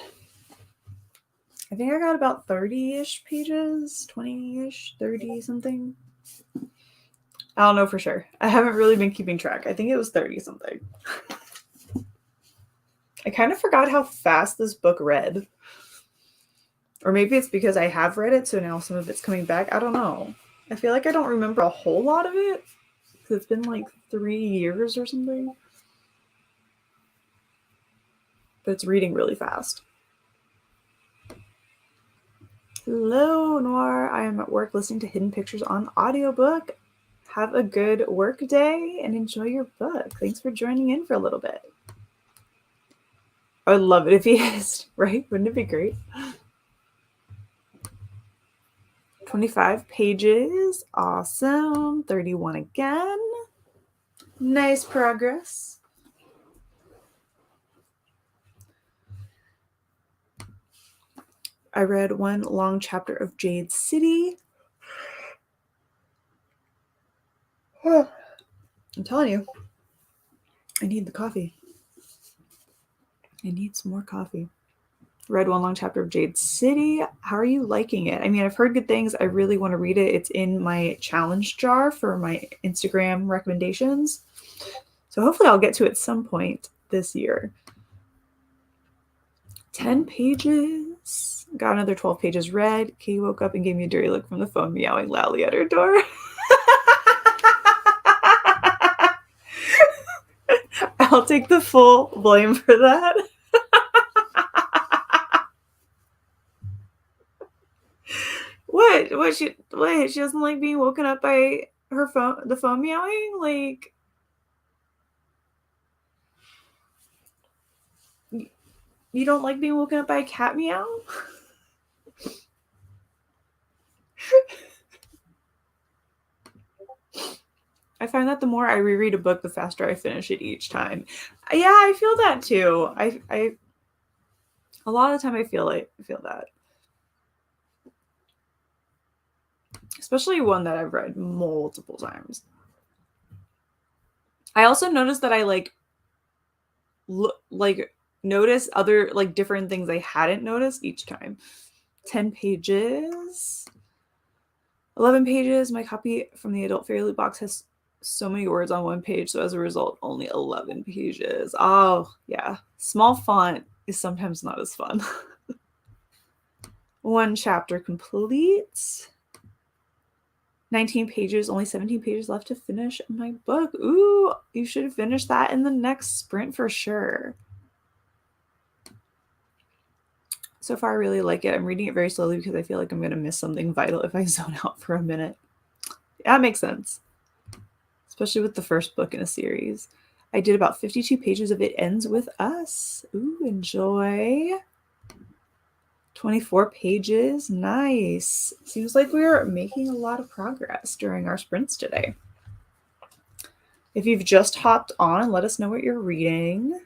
I think I got about 30-ish pages, 20-ish, 30 something. I don't know for sure. I haven't really been keeping track. I think it was 30 something. I kind of forgot how fast this book read. Or maybe it's because I have read it, so now some of it's coming back. I don't know. I feel like I don't remember a whole lot of it. Because it's been like 3 years or something. But it's reading really fast. Hello, Noir. I am at work listening to Hidden Pictures on audiobook. Have a good work day and enjoy your book. Thanks for joining in for a little bit. I would love it if he is, right? Wouldn't it be great? 25 pages. Awesome. 31 again. Nice progress. I read one long chapter of Jade City. I'm telling you, I need the coffee. I need some more coffee. Read one long chapter of Jade City. How are you liking it? I mean, I've heard good things. I really want to read it. It's in my challenge jar for my Instagram recommendations. So hopefully I'll get to it at some point this year. 10 pages. Got another 12 pages read. Katie woke up and gave me a dirty look from the phone, meowing loudly at her door. I'll take the full blame for that. What? She doesn't like being woken up by the phone meowing? Like, you don't like being woken up by a cat meow? I find that the more I reread a book, the faster I finish it each time. Yeah, I feel that too. I a lot of the time I feel that. Especially one that I've read multiple times. I also noticed that I notice other different things I hadn't noticed each time. 10 pages. 11 pages. My copy from the Adult Fairy Loot box has so many words on one page, so as a result, only 11 pages. Oh, yeah. Small font is sometimes not as fun. One chapter complete. 19 pages, only 17 pages left to finish my book. Ooh, you should finish that in the next sprint for sure. So far, I really like it. I'm reading it very slowly because I feel like I'm going to miss something vital if I zone out for a minute. Yeah, that makes sense. Especially with the first book in a series. I did about 52 pages of It Ends With Us. Ooh, enjoy. 24 pages. Nice. Seems like we're making a lot of progress during our sprints today. If you've just hopped on, let us know what you're reading.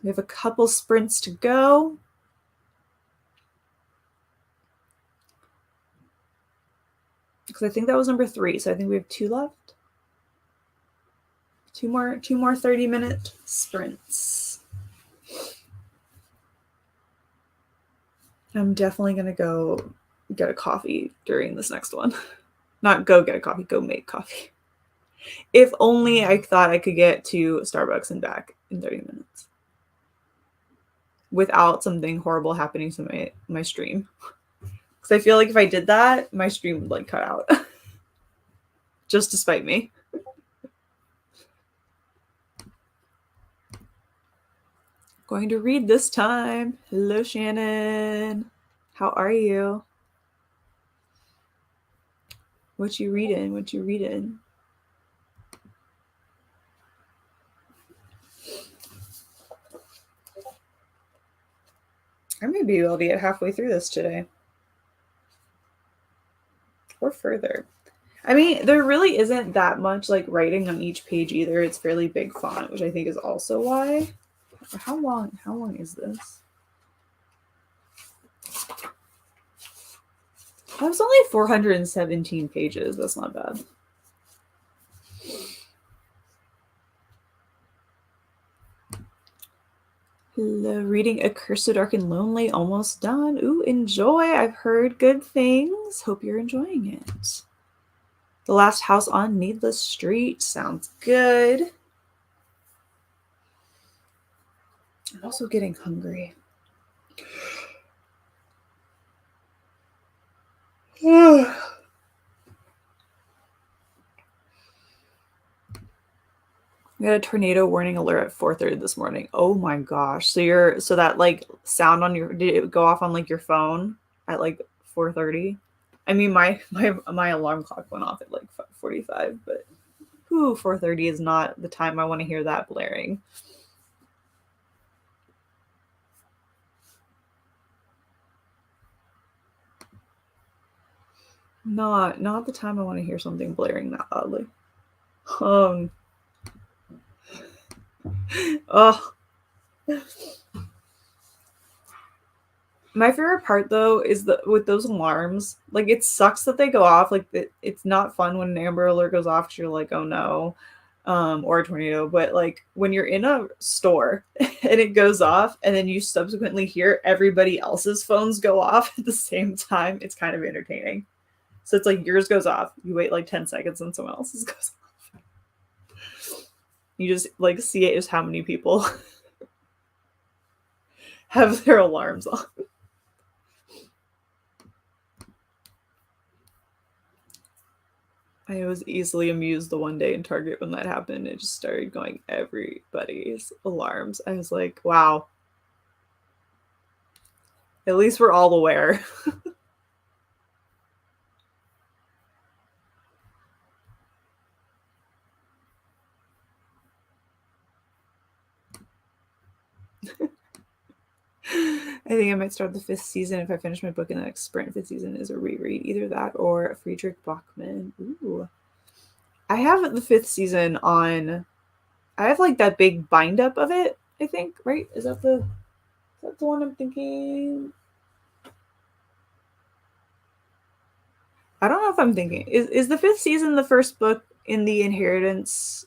We have a couple sprints to go. Because I think that was number 3, so I think we have 2 left. Two more 30-minute sprints. I'm definitely going to go get a coffee during this next one. Not go get a coffee, go make coffee. If only I thought I could get to Starbucks and back in 30 minutes. Without something horrible happening to my stream. Because I feel like if I did that, my stream would cut out. Just to spite me. Going to read this time. Hello, Shannon. How are you? What you reading? I may be able to get halfway through this today. Or further. I mean, there really isn't that much writing on each page either. It's fairly big font, which I think is also why. How long is this? That was only 417 pages. That's not bad. Reading A Curse so Dark and Lonely, almost done. Ooh, enjoy. I've heard good things. Hope you're enjoying it. The Last House on Needless Street sounds good. I'm also getting hungry. We got a tornado warning alert at 4:30 this morning. Oh my gosh. So that like sound on your, did it go off on like your phone at like 4:30? I mean my alarm clock went off at like 5:45, but 4:30 is not the time I want to hear that blaring. Not the time I want to hear something blaring that loudly. Oh, my favorite part though is that with those alarms, like it sucks that they go off. Like it's not fun when an Amber Alert goes off because you're like, oh no, or a tornado. But like when you're in a store and it goes off, and then you subsequently hear everybody else's phones go off at the same time, it's kind of entertaining. So it's like yours goes off, you wait like 10 seconds, and someone else's goes off. You just like see it as how many people have their alarms on. I was easily amused the one day in Target when that happened. It just started going everybody's alarms. I was like, wow. At least we're all aware. I think I might start the 5th season if I finish my book in the next sprint. 5th season is a reread, either that or Friedrich Bachmann. Ooh. I have the 5th season on. I have like that big bind up of it, I think, right? Is that the one I'm thinking? I don't know if I'm thinking. Is the 5th season the first book in the Inheritance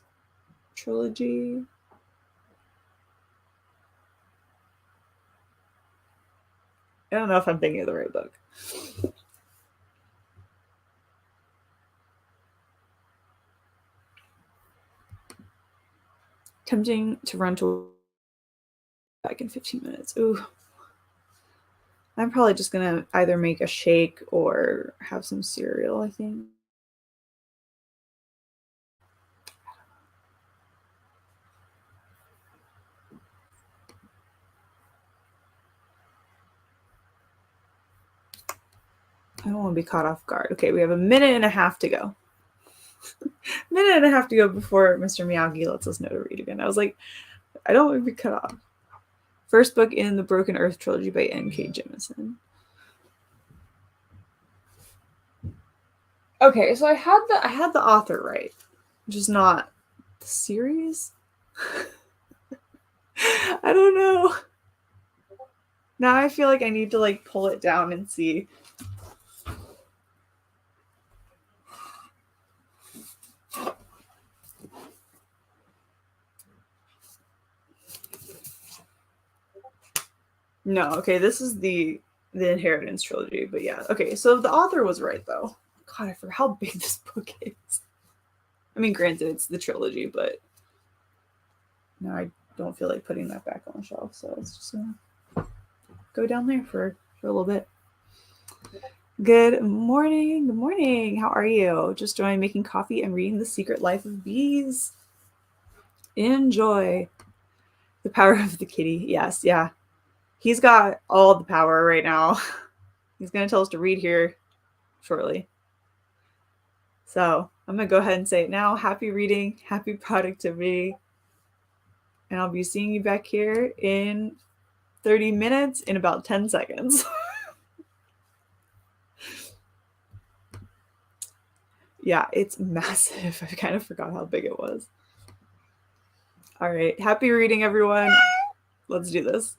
trilogy? I don't know if I'm thinking of the right book. Tempting to run to back in 15 minutes. Ooh. I'm probably just gonna either make a shake or have some cereal, I think. I don't want to be caught off guard. Okay, we have a minute and a half to go. Minute and a half to go before Mr. Miyagi lets us know to read again. I was like, I don't want to be cut off. First book in the Broken Earth trilogy by N.K. Jemisin. Okay, so I had the author right, just not the series. I don't know. Now I feel like I need to like pull it down and see. No, okay, this is the Inheritance trilogy, but yeah, okay, so the author was right though. God, I forgot how big this book is. I mean, granted, it's the trilogy, but now I don't feel like putting that back on the shelf, so it's just gonna go down there for a little bit. Good morning. Good morning. How are you? Just joined making coffee and reading The Secret Life of Bees. Enjoy. The Power of the Kitty. Yes, yeah. He's got all the power right now. He's going to tell us to read here shortly. So I'm going to go ahead and say it now. Happy reading, happy productivity. And I'll be seeing you back here in 30 minutes in about 10 seconds. Yeah, it's massive. I kind of forgot how big it was. All right. Happy reading, everyone. Let's do this.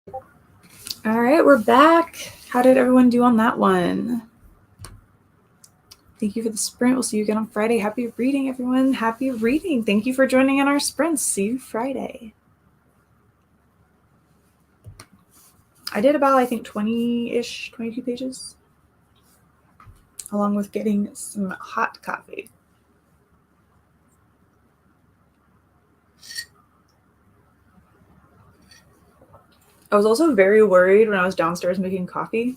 All right, we're back. How did everyone do on that one? Thank you for the sprint. We'll see you again on Friday. Happy reading, everyone. Happy reading. Thank you for joining in our sprints. See you Friday. I did about, I think, 20-ish, 22 pages, along with getting some hot coffee. I was also very worried when I was downstairs making coffee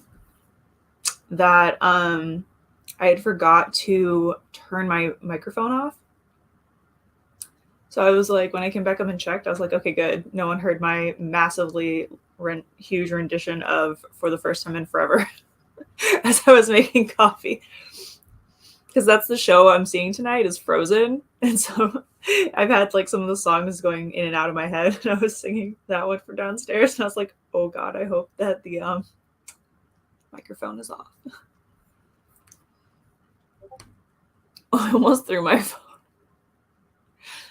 that I had forgot to turn my microphone off. So I was like, when I came back up and checked, I was like, okay, good. No one heard my massively huge rendition of For the First Time in Forever as I was making coffee. Because that's the show I'm seeing tonight is Frozen. And so I've had like some of the songs going in and out of my head. And I was singing that one for downstairs. And I was like, oh God, I hope that the microphone is off. Oh, I almost threw my phone.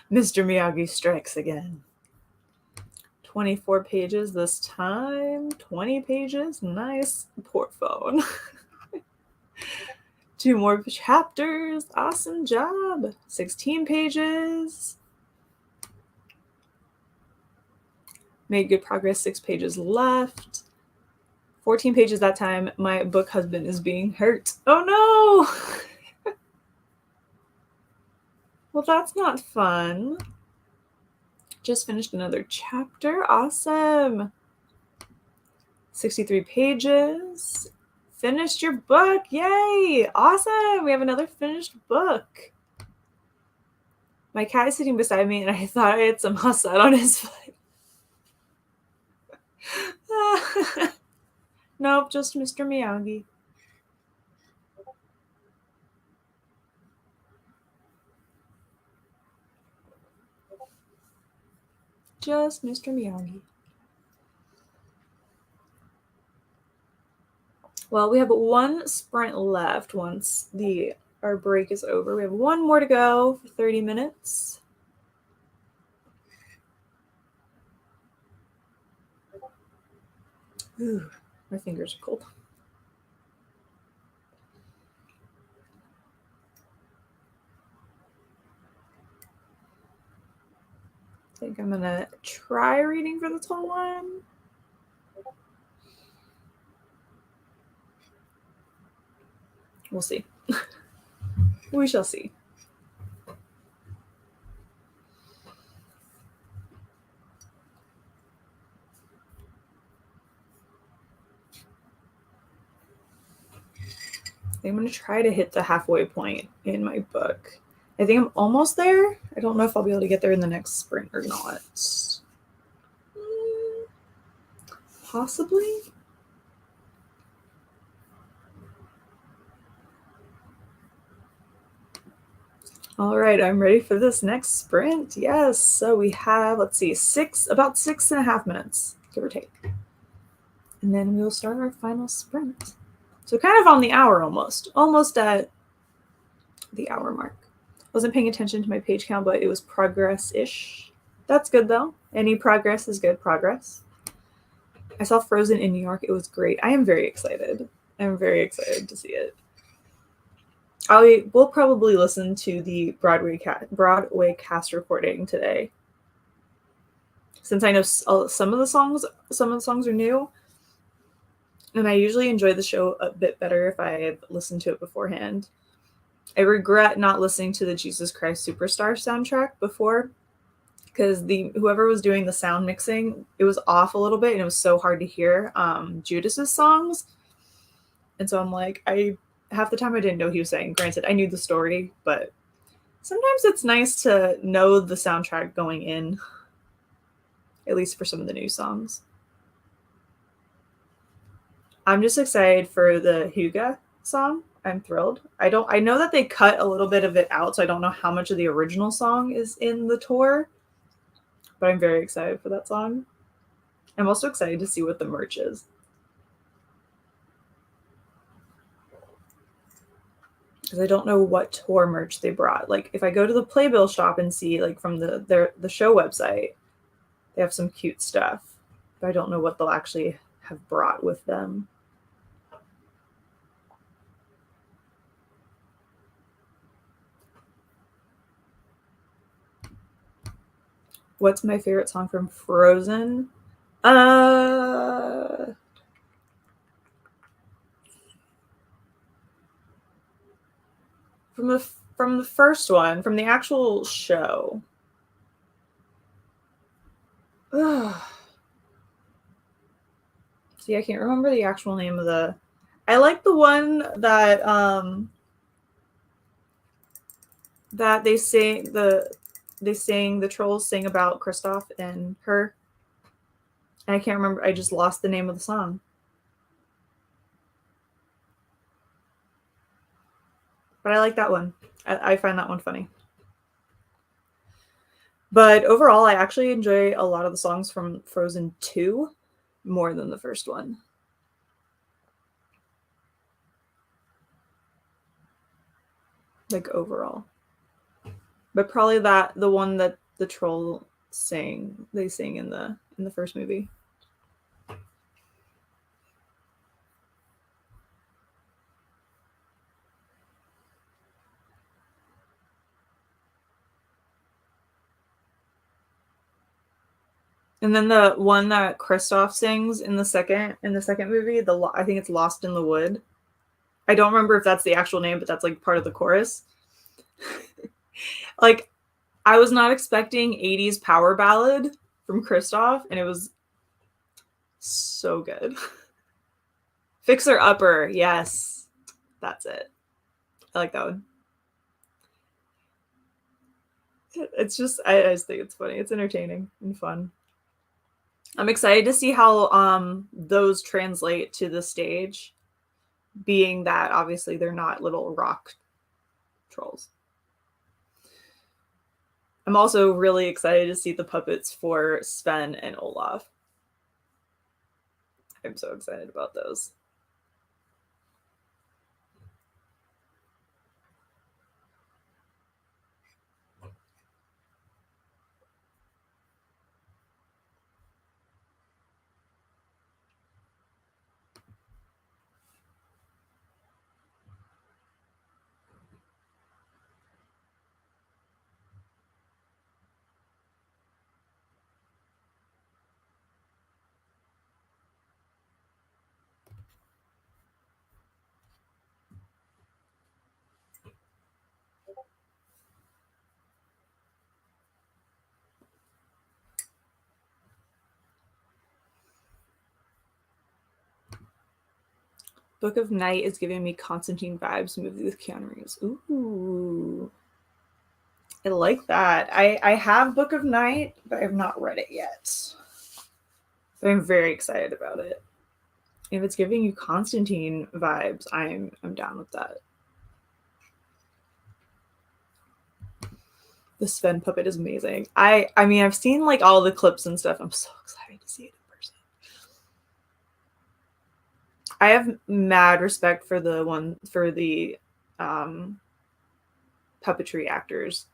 Mr. Miyagi strikes again. 24 pages this time. 20 pages. Nice. Poor phone. 2 more chapters. Awesome job. 16 pages. Made good progress. 6 pages left. 14 pages that time. My book husband is being hurt. Oh no! Well, that's not fun. Just finished another chapter. Awesome. 63 pages. Finished your book. Yay! Awesome. We have another finished book. My cat is sitting beside me, and I thought I had somehow sat on his foot. Nope, just Mr. Miyagi. Just Mr. Miyagi. Well, we have 1 sprint left once our break is over. We have 1 more to go for 30 minutes. Ooh, my fingers are cold. I think I'm gonna try reading for this whole one. We'll see. We shall see. I'm going to try to hit the halfway point in my book. I think I'm almost there. I don't know if I'll be able to get there in the next sprint or not. Possibly. All right, I'm ready for this next sprint. Yes, so we have, let's see, about 6.5 minutes, give or take. And then we'll start our final sprint. So kind of on the hour almost at the hour mark. Wasn't paying attention to my page count, but it was progress-ish. That's good though. Any progress is good progress. I saw Frozen in New York. It was great. I am very excited. I'm very excited to see it. We'll probably listen to the Broadway cast recording today. Since I know some of the songs are new, and I usually enjoy the show a bit better if I've listened to it beforehand. I regret not listening to the Jesus Christ Superstar soundtrack before, because whoever was doing the sound mixing, it was off a little bit, and it was so hard to hear Judas's songs. And so I'm like, half the time I didn't know what he was saying. Granted, I knew the story, but sometimes it's nice to know the soundtrack going in, at least for some of the new songs. I'm just excited for the Huga song. I'm thrilled. I know that they cut a little bit of it out, so I don't know how much of the original song is in the tour, but I'm very excited for that song. I'm also excited to see what the merch is. Because I don't know what tour merch they brought. Like, if I go to the Playbill shop and see, like, from the show website, they have some cute stuff. but I don't know what they'll actually have brought with them. What's my favorite song from Frozen? From the first one, from the actual show. See, I can't remember the actual name of the. I like the one that they sing the trolls sing about Kristoff and her. And I can't remember. I just lost the name of the song. But I like that one. I find that one funny. But overall, I actually enjoy a lot of the songs from Frozen 2 more than the first one. Like overall. But probably the one that the troll they sing in the first movie. And then the one that Kristoff sings in the second movie, I think it's Lost in the Wood. I don't remember if that's the actual name, but that's like part of the chorus. Like, I was not expecting 80s power ballad from Kristoff, and it was so good. Fixer Upper, yes. That's it. I like that one. It's just, I just think it's funny. It's entertaining and fun. I'm excited to see how those translate to the stage, being that obviously they're not little rock trolls. I'm also really excited to see the puppets for Sven and Olaf. I'm so excited about those. Book of Night is giving me Constantine vibes, movie with Keanu Reeves. Ooh. I like that. I have Book of Night, but I have not read it yet. But I'm very excited about it. If it's giving you Constantine vibes, I'm down with that. The Sven puppet is amazing. I mean, I've seen like all the clips and stuff. I'm so excited to see it in person. I have mad respect for the puppetry actors.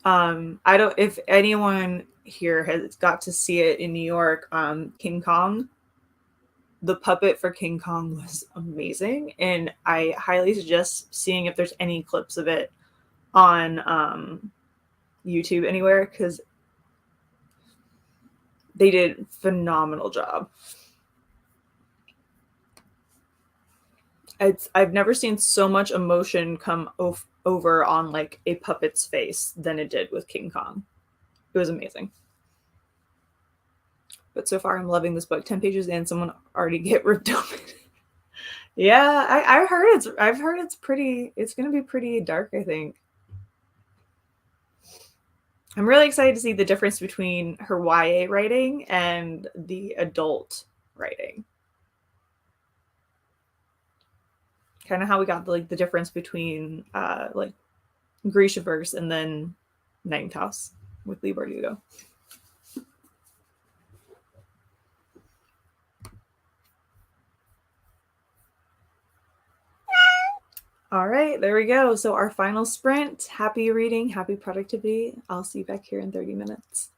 I don't, if anyone here has got to see it in New York, King Kong, the puppet for King Kong was amazing. And I highly suggest seeing if there's any clips of it on YouTube anywhere, because they did a phenomenal job. I've never seen so much emotion come over on like a puppet's face than it did with King Kong. It was amazing. But so far, I'm loving this book. 10 pages in, someone already get ripped open. Yeah, I've heard it's pretty. It's gonna be pretty dark, I think. I'm really excited to see the difference between her YA writing and the adult writing. Kind of how we got the difference between like Grishaverse and then Ninth House with Leigh Bardugo. All right, there we go. So our final sprint. Happy reading, happy productivity. I'll see you back here in 30 minutes.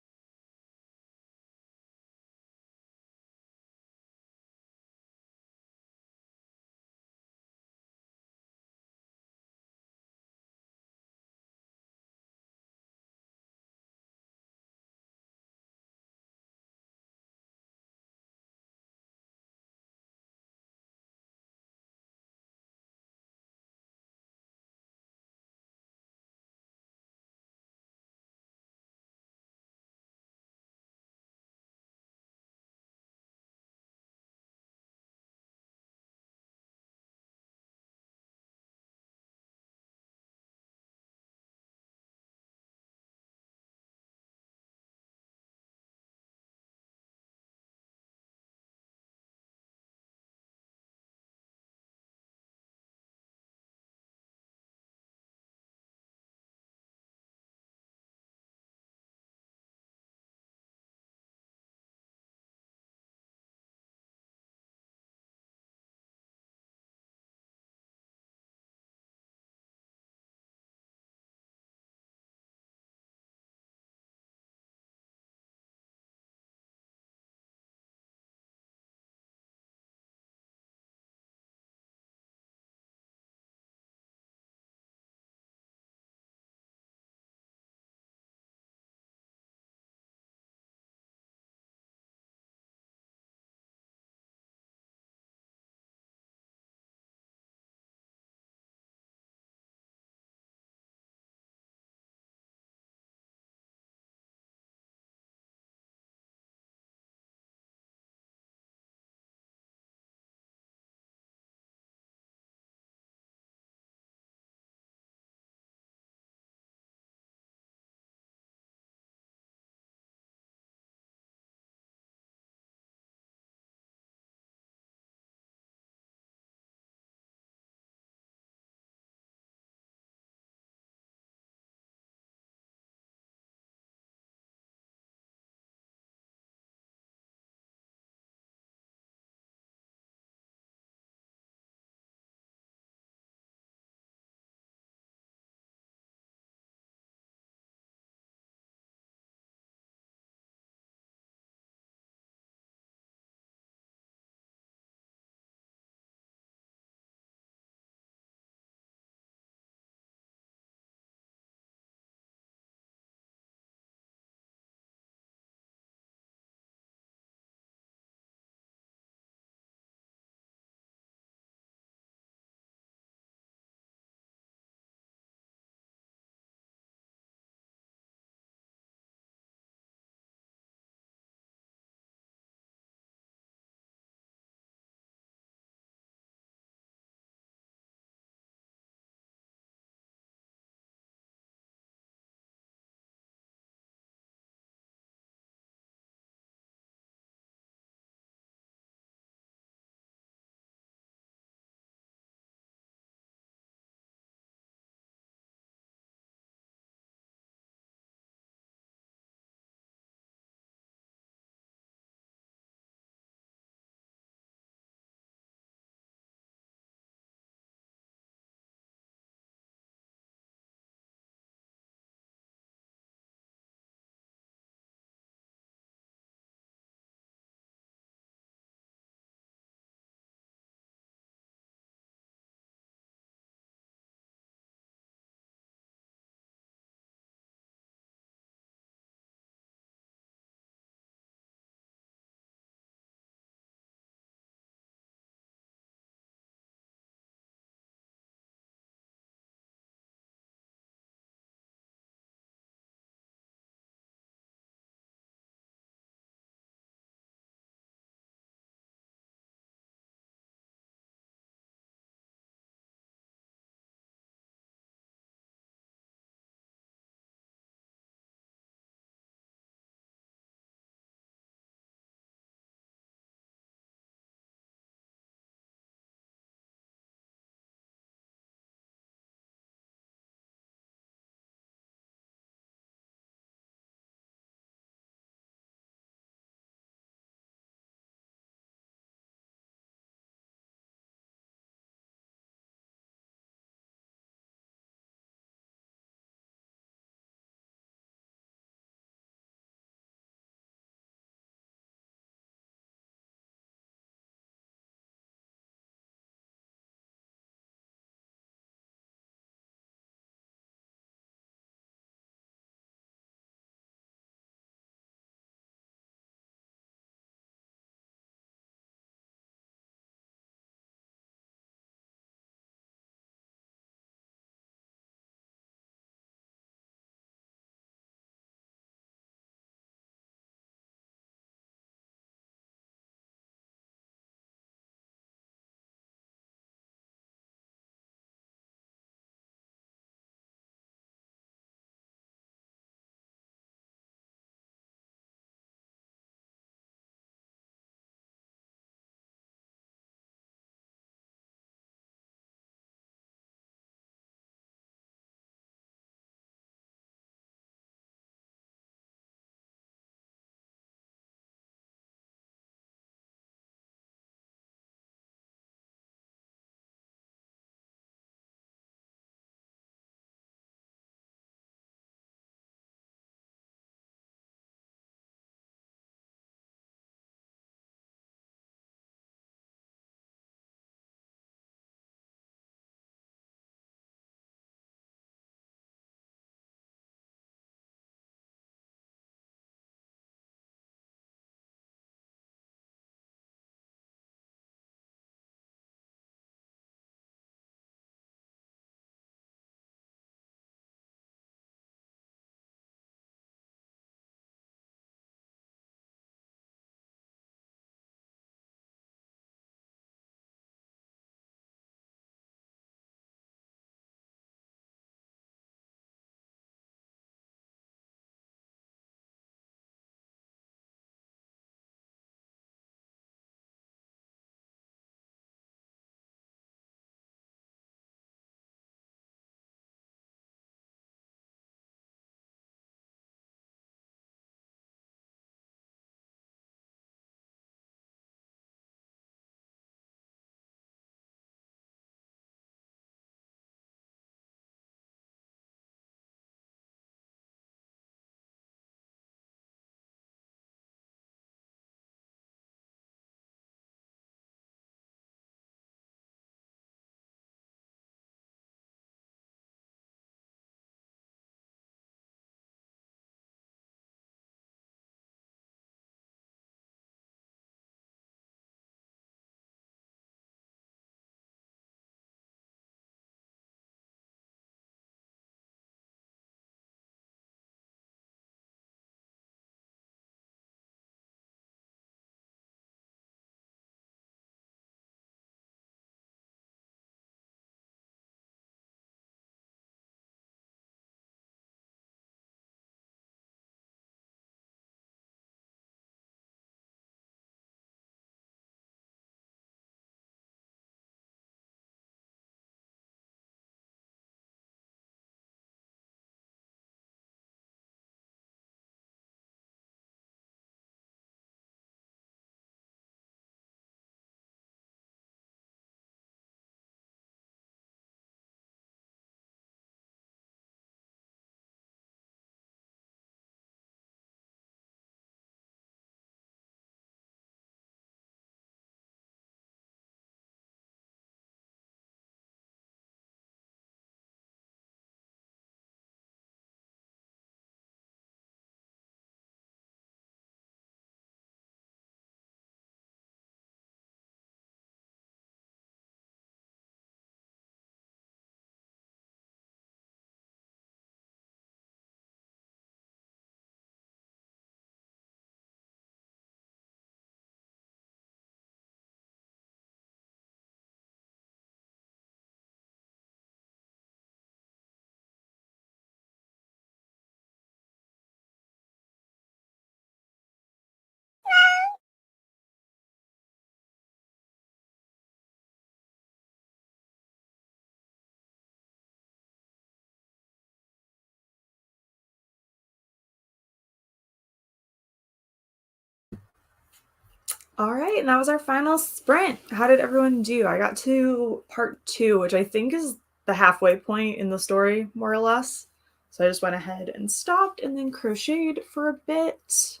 All right, and that was our final sprint. How did everyone do? I got to part 2, which I think is the halfway point in the story, more or less. So I just went ahead and stopped and then crocheted for a bit.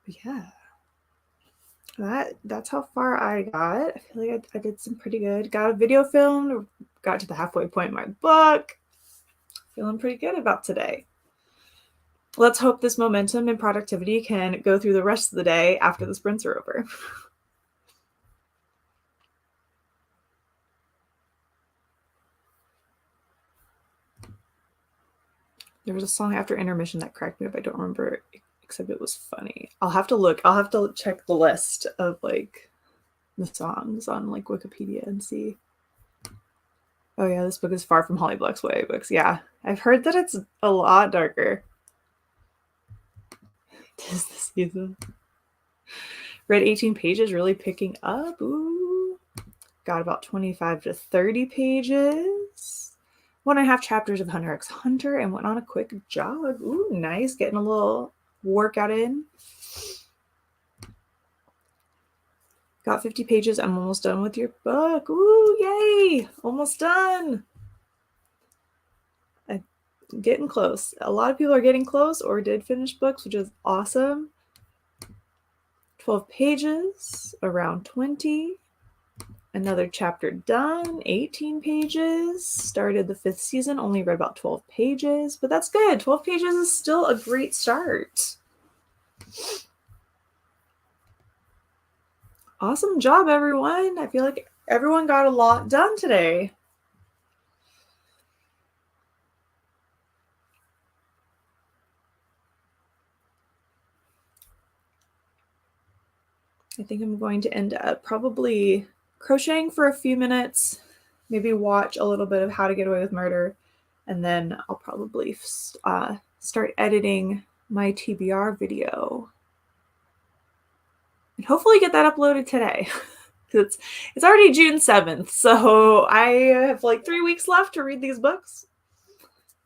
But yeah, that's how far I got. I feel like I did some pretty good. Got a video filmed, got to the halfway point in my book. Feeling pretty good about today. Let's hope this momentum and productivity can go through the rest of the day after the sprints are over. There was a song after intermission that cracked me up. I don't remember it, except it was funny. I'll have to look. I'll have to check the list of like the songs on like Wikipedia and see. Oh yeah, this book is far from Holly Black's YA books. Yeah, I've heard that it's a lot darker. Tis the season. Read 18 pages, really picking up. Ooh. Got about 25 to 30 pages. 1.5 chapters of Hunter x Hunter and went on a quick jog. Ooh, nice. Getting a little workout in. Got 50 pages. I'm almost done with your book. Ooh, yay. Almost done. I'm getting close. A lot of people are getting close or did finish books, which is awesome. 12 pages, around 20. Another chapter done, 18 pages. Started the 5th season, only read about 12 pages, but that's good. 12 pages is still a great start. Awesome job, everyone. I feel like everyone got a lot done today. I think I'm going to end up probably crocheting for a few minutes, maybe watch a little bit of How to Get Away with Murder, and then I'll probably start editing my TBR video and hopefully get that uploaded today. It's already June 7th, so I have like 3 weeks left to read these books.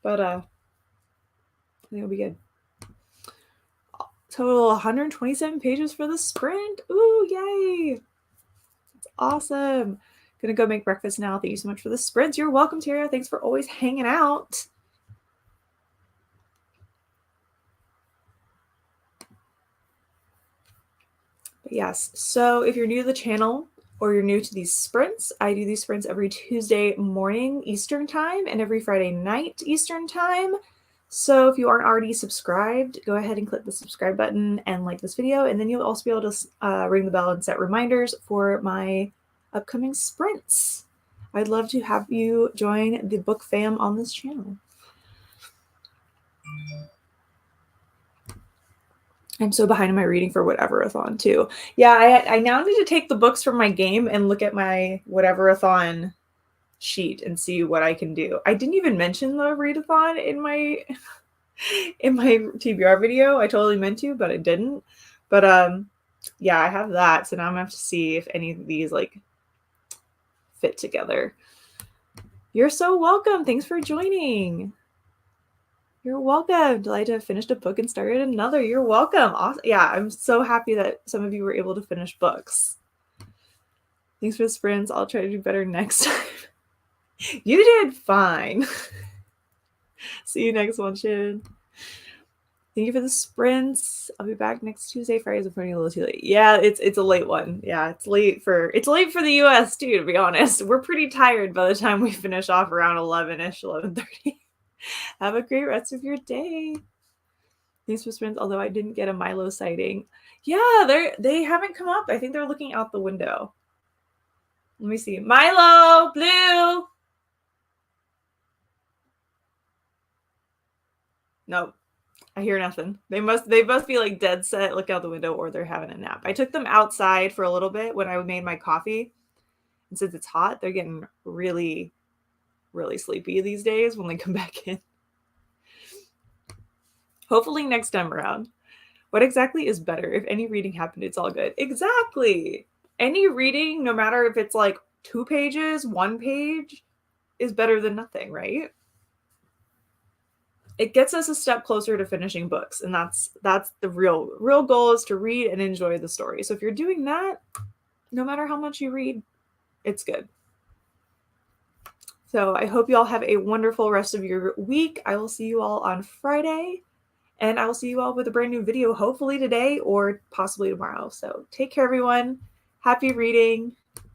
But I think it'll be good. Total 127 pages for the sprint. Ooh, yay! It's awesome. Gonna go make breakfast now. Thank you so much for the sprints. You're welcome, Tara. Thanks for always hanging out. But yes, so if you're new to the channel or you're new to these sprints, I do these sprints every Tuesday morning Eastern time and every Friday night Eastern time. So if you aren't already subscribed, go ahead and click the subscribe button and like this video, and then you'll also be able to ring the bell and set reminders for my upcoming sprints. I'd love to have you join the book fam on this channel. I'm so behind in my reading for Whatever-a-thon too. Yeah, I now need to take the books from my game and look at my Whatever-a-thon sheet and see what I can do. I didn't even mention the readathon in my TBR video. I totally meant to, but I didn't. But yeah, I have that. So now I'm gonna have to see if any of these like fit together. You're so welcome. Thanks for joining. You're welcome. Delighted to have finished a book and started another. You're welcome. Awesome. Yeah, I'm so happy that some of you were able to finish books. Thanks for the sprints. I'll try to do better next time. You did fine. See you next one, Shin. Thank you for the sprints. I'll be back next Tuesday. Friday's running a little too late. Yeah, it's a late one. Yeah, it's late for the US too, to be honest. We're pretty tired by the time we finish off around 11-ish, 11:30. Have a great rest of your day. Thanks for sprints, although I didn't get a Milo sighting. Yeah, they haven't come up. I think they're looking out the window. Let me see. Milo, Blue. Nope. I hear nothing. They must be like dead set, look out the window, or they're having a nap. I took them outside for a little bit when I made my coffee. And since it's hot, they're getting really, really sleepy these days when they come back in. Hopefully next time around. What exactly is better? If any reading happened, it's all good. Exactly. Any reading, no matter if it's like 2 pages, 1 page, is better than nothing, right? it gets us a step closer to finishing books, and that's the real goal, is to read and enjoy the story. So if you're doing that, no matter how much you read, it's good. So I hope you all have a wonderful rest of your week. I will see you all on Friday, and I will see you all with a brand new video, hopefully today or possibly tomorrow. So take care, everyone. Happy reading.